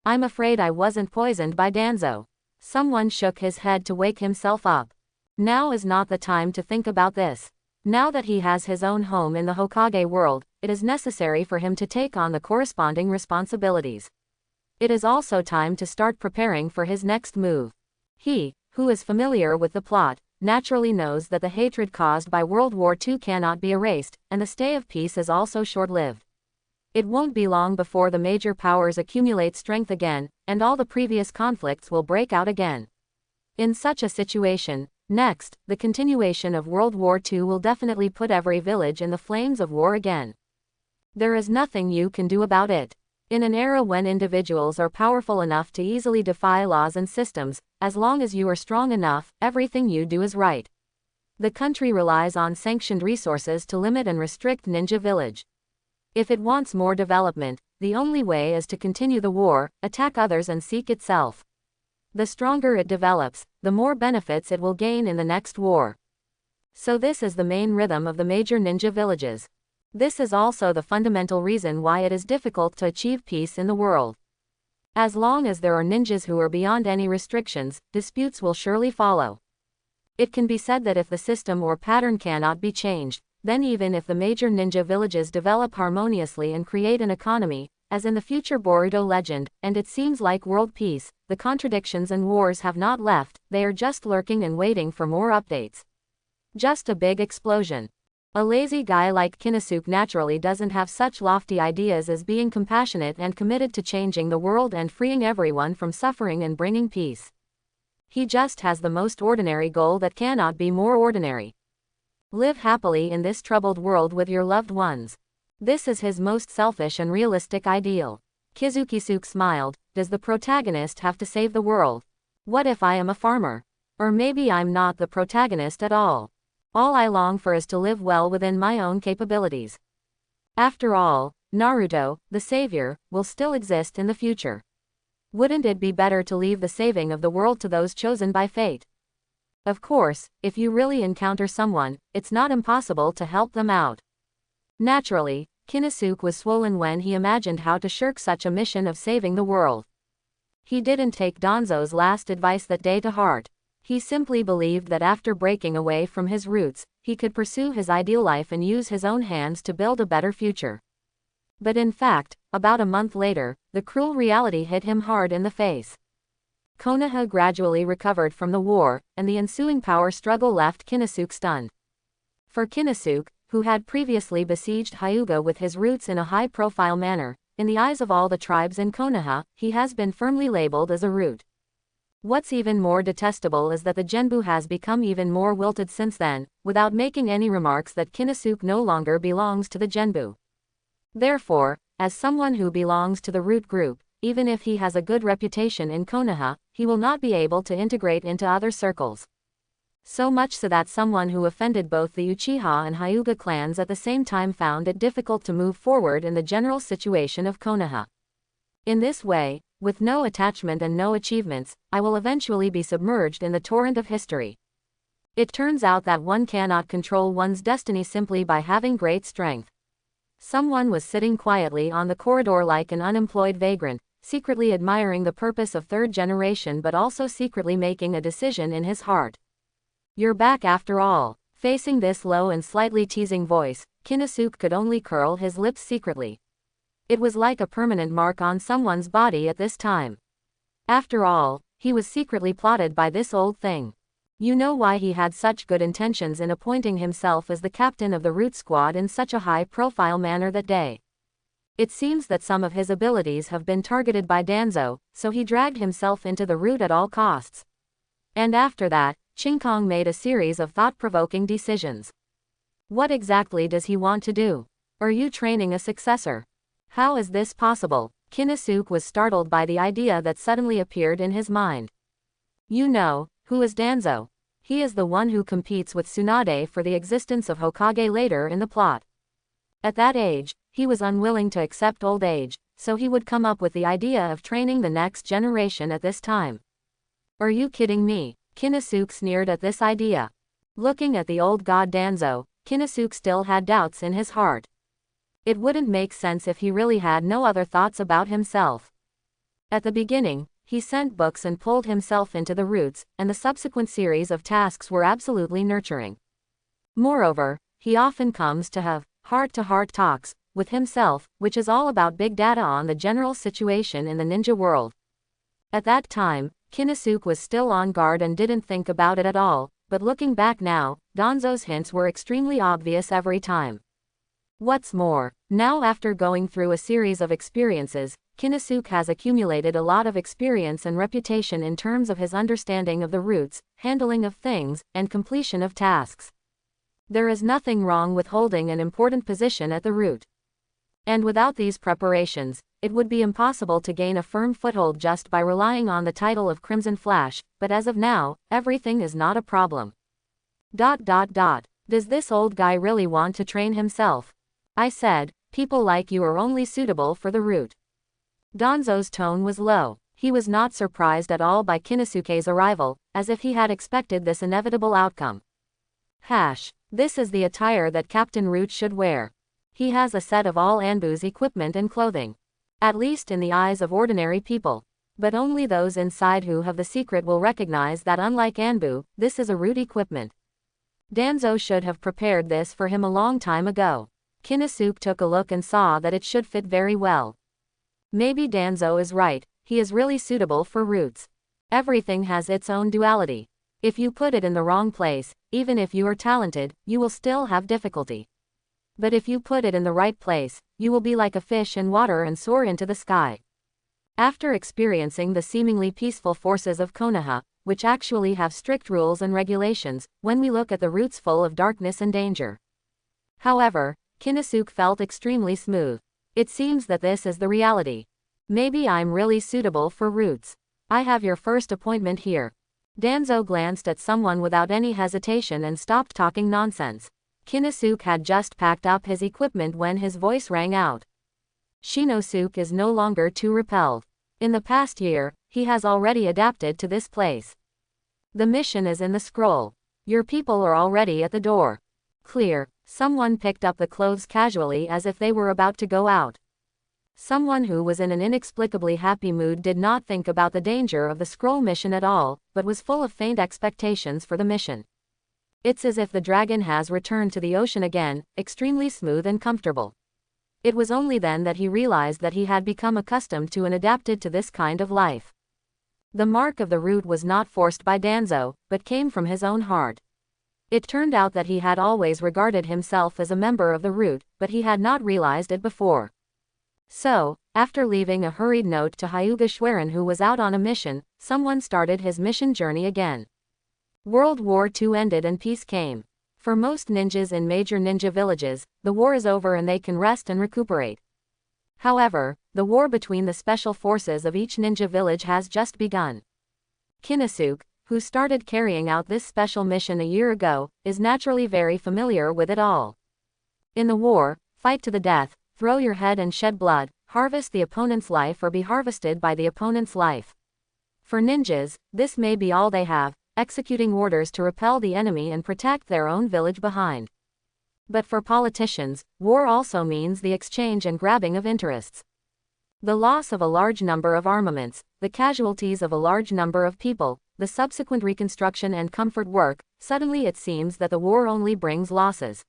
I'm afraid I wasn't poisoned by Danzo. Someone shook his head to wake himself up. Now is not the time to think about this. Now that he has his own home in the Hokage world, it is necessary for him to take on the corresponding responsibilities. It is also time to start preparing for his next move. He, who is familiar with the plot, naturally knows that the hatred caused by World War II cannot be erased, and the stay of peace is also short-lived. It won't be long before the major powers accumulate strength again, and all the previous conflicts will break out again. In such a situation, next, the continuation of World War II will definitely put every village in the flames of war again. There is nothing you can do about it. In an era when individuals are powerful enough to easily defy laws and systems, as long as you are strong enough, everything you do is right. The country relies on sanctioned resources to limit and restrict Ninja Village. If it wants more development, the only way is to continue the war, attack others and seek itself. The stronger it develops, the more benefits it will gain in the next war. So this is the main rhythm of the major ninja villages. This is also the fundamental reason why it is difficult to achieve peace in the world. As long as there are ninjas who are beyond any restrictions, disputes will surely follow. It can be said that if the system or pattern cannot be changed, then even if the major ninja villages develop harmoniously and create an economy, as in the future Boruto legend, and it seems like world peace, the contradictions and wars have not left, they are just lurking and waiting for more updates. Just a big explosion. A lazy guy like Konosuke naturally doesn't have such lofty ideas as being compassionate and committed to changing the world and freeing everyone from suffering and bringing peace. He just has the most ordinary goal that cannot be more ordinary. Live happily in this troubled world with your loved ones. This is his most selfish and realistic ideal. Kizukisuke smiled. Does the protagonist have to save the world? What if I am a farmer? Or maybe I'm not the protagonist at all. All I long for is to live well within my own capabilities. After all, Naruto, the savior, will still exist in the future. Wouldn't it be better to leave the saving of the world to those chosen by fate? Of course, if you really encounter someone, it's not impossible to help them out. Naturally, Konosuke was swollen when he imagined how to shirk such a mission of saving the world. He didn't take Danzo's last advice that day to heart. He simply believed that after breaking away from his roots, he could pursue his ideal life and use his own hands to build a better future. But in fact, about a month later, the cruel reality hit him hard in the face. Konoha gradually recovered from the war, and the ensuing power struggle left Konosuke stunned. For Konosuke, who had previously besieged Hyuga with his roots in a high-profile manner, in the eyes of all the tribes in Konoha, he has been firmly labeled as a root. What's even more detestable is that the Genbu has become even more wilted since then, without making any remarks that Konosuke no longer belongs to the Genbu. Therefore, as someone who belongs to the root group, even if he has a good reputation in Konoha, he will not be able to integrate into other circles. So much so that someone who offended both the Uchiha and Hyuga clans at the same time found it difficult to move forward in the general situation of Konoha. In this way, with no attachment and no achievements, I will eventually be submerged in the torrent of history. It turns out that one cannot control one's destiny simply by having great strength. Someone was sitting quietly on the corridor like an unemployed vagrant, secretly admiring the purpose of third generation but also secretly making a decision in his heart. You're back after all. Facing this low and slightly teasing voice, Konosuke could only curl his lips secretly. It was like a permanent mark on someone's body at this time. After all, he was secretly plotted by this old thing. You know why he had such good intentions in appointing himself as the captain of the Root Squad in such a high-profile manner that day. It seems that some of his abilities have been targeted by Danzo, so he dragged himself into the Root at all costs. And after that, Chinkong made a series of thought-provoking decisions. What exactly does he want to do? Are you training a successor? How is this possible? Konosuke was startled by the idea that suddenly appeared in his mind. You know, who is Danzo? He is the one who competes with Tsunade for the existence of Hokage later in the plot. At that age, he was unwilling to accept old age, so he would come up with the idea of training the next generation at this time. Are you kidding me? Konosuke sneered at this idea. Looking at the old god Danzo, Konosuke still had doubts in his heart. It wouldn't make sense if he really had no other thoughts about himself. At the beginning, he sent books and pulled himself into the roots, and the subsequent series of tasks were absolutely nurturing. Moreover, he often comes to have heart-to-heart talks with himself, which is all about big data on the general situation in the ninja world. At that time, Konosuke was still on guard and didn't think about it at all, but looking back now, Danzo's hints were extremely obvious every time. What's more, now after going through a series of experiences, Konosuke has accumulated a lot of experience and reputation in terms of his understanding of the roots, handling of things, and completion of tasks. There is nothing wrong with holding an important position at the root. And without these preparations, it would be impossible to gain a firm foothold just by relying on the title of Crimson Flash, but as of now, everything is not a problem. Does this old guy really want to train himself? I said, people like you are only suitable for the root. Danzo's tone was low. He was not surprised at all by Konosuke's arrival, as if he had expected this inevitable outcome. This is the attire that Captain Root should wear. He has a set of all Anbu's equipment and clothing. At least in the eyes of ordinary people. But only those inside who have the secret will recognize that unlike Anbu, this is a root equipment. Danzo should have prepared this for him a long time ago. Konosuke took a look and saw that it should fit very well. Maybe Danzo is right, he is really suitable for roots. Everything has its own duality. If you put it in the wrong place, even if you are talented, you will still have difficulty. But if you put it in the right place, you will be like a fish in water and soar into the sky. After experiencing the seemingly peaceful forces of Konoha, which actually have strict rules and regulations, when we look at the roots full of darkness and danger. However, Konosuke felt extremely smooth. It seems that this is the reality. Maybe I'm really suitable for roots. I have your first appointment here. Danzo glanced at someone without any hesitation and stopped talking nonsense. Konosuke had just packed up his equipment when his voice rang out. Shinosuke is no longer too repelled. In the past year, he has already adapted to this place. The mission is in the scroll. Your people are already at the door. Clear. Someone picked up the clothes casually as if they were about to go out. Someone who was in an inexplicably happy mood did not think about the danger of the scroll mission at all, but was full of faint expectations for the mission. It's as if the dragon has returned to the ocean again, extremely smooth and comfortable. It was only then that he realized that he had become accustomed to and adapted to this kind of life. The mark of the root was not forced by Danzo, but came from his own heart. It turned out that he had always regarded himself as a member of the root, but he had not realized it before. So, after leaving a hurried note to Hyuga Schwerin who was out on a mission, someone started his mission journey again. World War II ended and peace came. For most ninjas in major ninja villages, the war is over and they can rest and recuperate. However, the war between the special forces of each ninja village has just begun. Konosuke, who started carrying out this special mission a year ago, is naturally very familiar with it all. In the war, fight to the death, throw your head and shed blood, harvest the opponent's life or be harvested by the opponent's life. For ninjas, this may be all they have, executing orders to repel the enemy and protect their own village behind. But for politicians, war also means the exchange and grabbing of interests. The loss of a large number of armaments, the casualties of a large number of people, the subsequent reconstruction and comfort work. Suddenly it seems that the war only brings losses.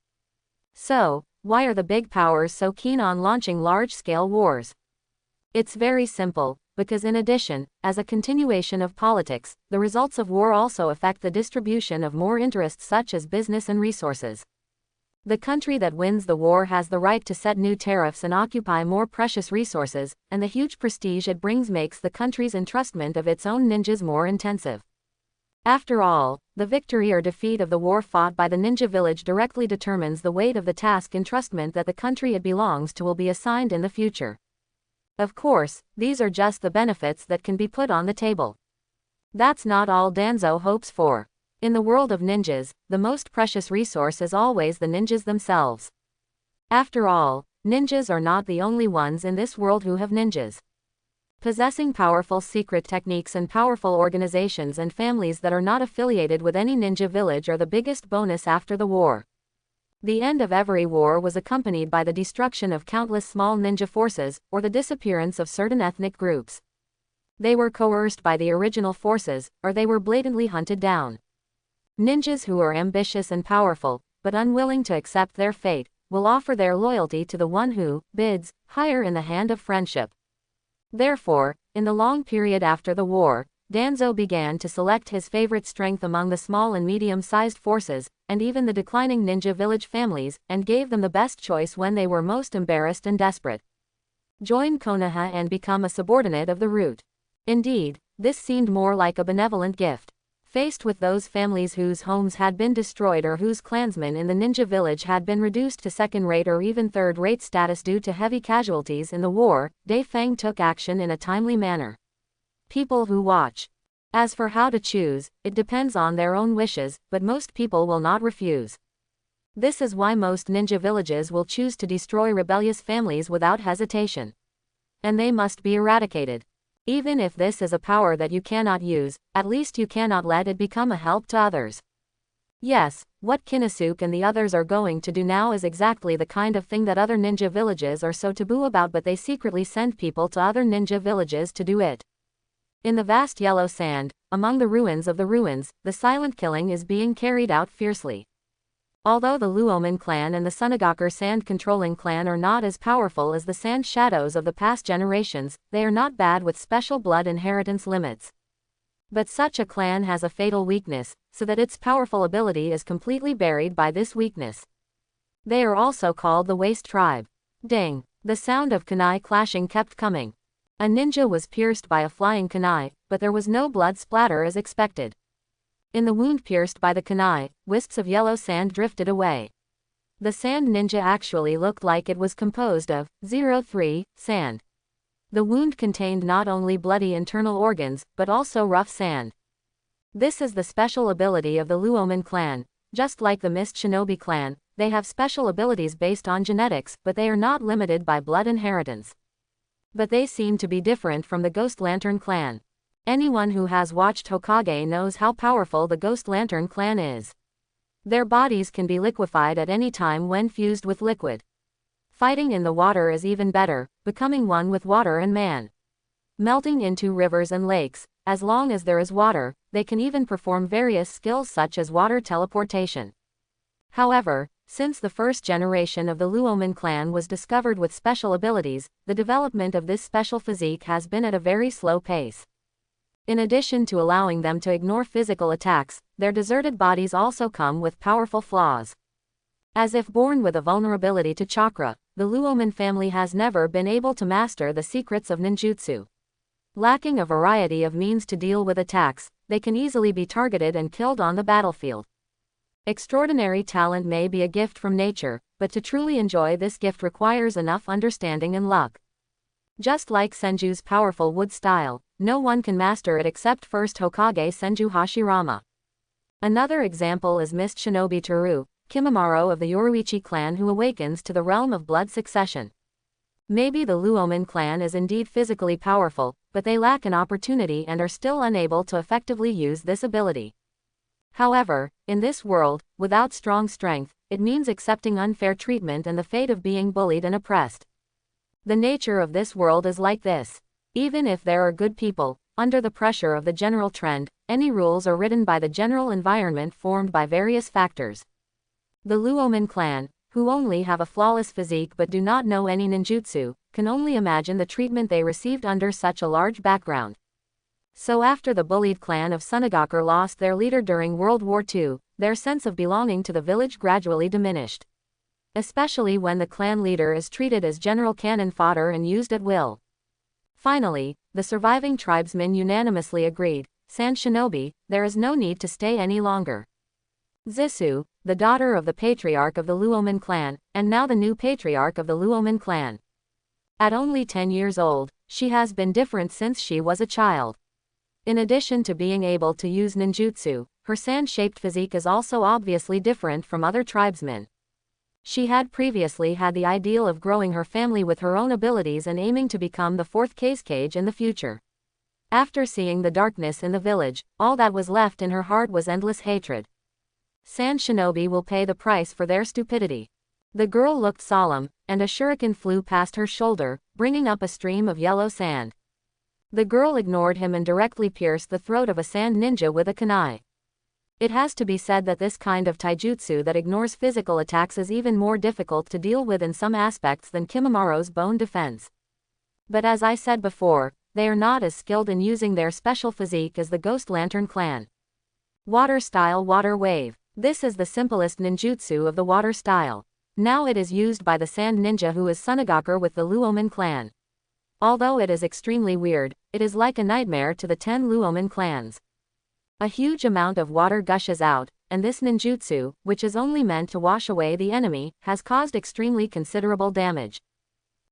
So, why are the big powers so keen on launching large-scale wars? It's very simple, because in addition, as a continuation of politics, the results of war also affect the distribution of more interests such as business and resources. The country that wins the war has the right to set new tariffs and occupy more precious resources, and the huge prestige it brings makes the country's entrustment of its own ninjas more intensive. After all, the victory or defeat of the war fought by the ninja village directly determines the weight of the task entrustment that the country it belongs to will be assigned in the future. Of course, these are just the benefits that can be put on the table. That's not all Danzo hopes for. In the world of ninjas, the most precious resource is always the ninjas themselves. After all, ninjas are not the only ones in this world who have ninjas. Possessing powerful secret techniques and powerful organizations and families that are not affiliated with any ninja village are the biggest bonus after the war. The end of every war was accompanied by the destruction of countless small ninja forces, or the disappearance of certain ethnic groups. They were coerced by the original forces, or they were blatantly hunted down. Ninjas who are ambitious and powerful, but unwilling to accept their fate, will offer their loyalty to the one who bids higher in the hand of friendship. Therefore, in the long period after the war, Danzo began to select his favorite strength among the small and medium-sized forces, and even the declining ninja village families, and gave them the best choice when they were most embarrassed and desperate. Join Konoha and become a subordinate of the root. Indeed, this seemed more like a benevolent gift. Faced with those families whose homes had been destroyed or whose clansmen in the ninja village had been reduced to second-rate or even third-rate status due to heavy casualties in the war, Dai Feng took action in a timely manner. People who watch. As for how to choose, it depends on their own wishes, but most people will not refuse. This is why most ninja villages will choose to destroy rebellious families without hesitation. And they must be eradicated. Even if this is a power that you cannot use, at least you cannot let it become a help to others. Yes, what Konosuke and the others are going to do now is exactly the kind of thing that other ninja villages are so taboo about, but they secretly send people to other ninja villages to do it. In the vast yellow sand, among the ruins of the ruins, the silent killing is being carried out fiercely. Although the Luomen clan and the Sunagakur sand-controlling clan are not as powerful as the sand shadows of the past generations, they are not bad with special blood inheritance limits. But such a clan has a fatal weakness, so that its powerful ability is completely buried by this weakness. They are also called the Waste Tribe. Ding! The sound of kunai clashing kept coming. A ninja was pierced by a flying kunai, but there was no blood splatter as expected. In the wound pierced by the kunai, wisps of yellow sand drifted away. The sand ninja actually looked like it was composed of 03 sand. The wound contained not only bloody internal organs, but also rough sand. This is the special ability of the Luomen clan. Just like the Mist Shinobi clan, they have special abilities based on genetics, but they are not limited by blood inheritance. But they seem to be different from the Ghost Lantern clan. Anyone who has watched Hokage knows how powerful the Ghost Lantern clan is. Their bodies can be liquefied at any time when fused with liquid. Fighting in the water is even better, becoming one with water and man. Melting into rivers and lakes, as long as there is water, they can even perform various skills such as water teleportation. However, since the first generation of the Luomen clan was discovered with special abilities, the development of this special physique has been at a very slow pace. In addition to allowing them to ignore physical attacks, their deserted bodies also come with powerful flaws. As if born with a vulnerability to chakra, the Luomen family has never been able to master the secrets of ninjutsu. Lacking a variety of means to deal with attacks, they can easily be targeted and killed on the battlefield. Extraordinary talent may be a gift from nature, but to truly enjoy this gift requires enough understanding and luck. Just like Senju's powerful wood style, no one can master it except first Hokage Senju Hashirama. Another example is Mist Shinobi Toru, Kimimaro of the Yoruichi clan, who awakens to the realm of blood succession. Maybe the Luomen clan is indeed physically powerful, but they lack an opportunity and are still unable to effectively use this ability. However, in this world, without strong strength, it means accepting unfair treatment and the fate of being bullied and oppressed. The nature of this world is like this. Even if there are good people, under the pressure of the general trend, any rules are written by the general environment formed by various factors. The Luomen clan, who only have a flawless physique but do not know any ninjutsu, can only imagine the treatment they received under such a large background. So after the bullied clan of Sunagakur lost their leader during World War II, their sense of belonging to the village gradually diminished. Especially when the clan leader is treated as general cannon fodder and used at will. Finally, the surviving tribesmen unanimously agreed, "San Shinobi, there is no need to stay any longer." Zisu, the daughter of the patriarch of the Luomen clan, and now the new patriarch of the Luomen clan. At only 10 years old, she has been different since she was a child. In addition to being able to use ninjutsu, her sand-shaped physique is also obviously different from other tribesmen. She had previously had the ideal of growing her family with her own abilities and aiming to become the fourth Kazekage in the future. After seeing the darkness in the village, all that was left in her heart was endless hatred. San Shinobi will pay the price for their stupidity. The girl looked solemn, and a shuriken flew past her shoulder, bringing up a stream of yellow sand. The girl ignored him and directly pierced the throat of a sand ninja with a kunai. It has to be said that this kind of taijutsu that ignores physical attacks is even more difficult to deal with in some aspects than Kimimaro's bone defense. But as I said before, they are not as skilled in using their special physique as the Ghost Lantern clan. Water Style Water Wave. This is the simplest ninjutsu of the water style. Now it is used by the sand ninja who is Sunagakur with the Luomen clan. Although it is extremely weird, it is like a nightmare to the 10 Luomen clans. A huge amount of water gushes out, and this ninjutsu, which is only meant to wash away the enemy, has caused extremely considerable damage.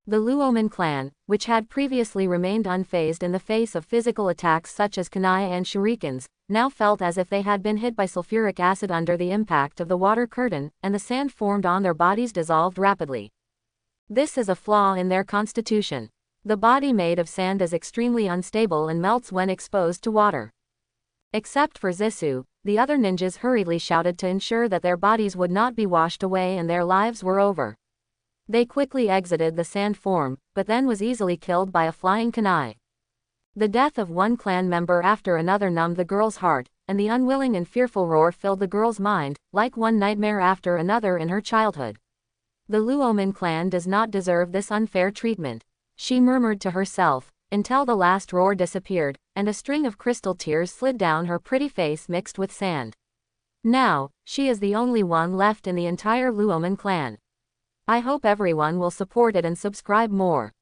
The Luomen clan, which had previously remained unfazed in the face of physical attacks such as kunai and shurikens, now felt as if they had been hit by sulfuric acid under the impact of the water curtain, and the sand formed on their bodies dissolved rapidly. This is a flaw in their constitution. The body made of sand is extremely unstable and melts when exposed to water. Except for Zisu, the other ninjas hurriedly shouted to ensure that their bodies would not be washed away and their lives were over. They quickly exited the sand form, but then was easily killed by a flying kunai. The death of one clan member after another numbed the girl's heart, and the unwilling and fearful roar filled the girl's mind, like one nightmare after another in her childhood. The Luomen clan does not deserve this unfair treatment, she murmured to herself, until the last roar disappeared, and a string of crystal tears slid down her pretty face mixed with sand. Now, she is the only one left in the entire Luomen clan. I hope everyone will support it and subscribe more.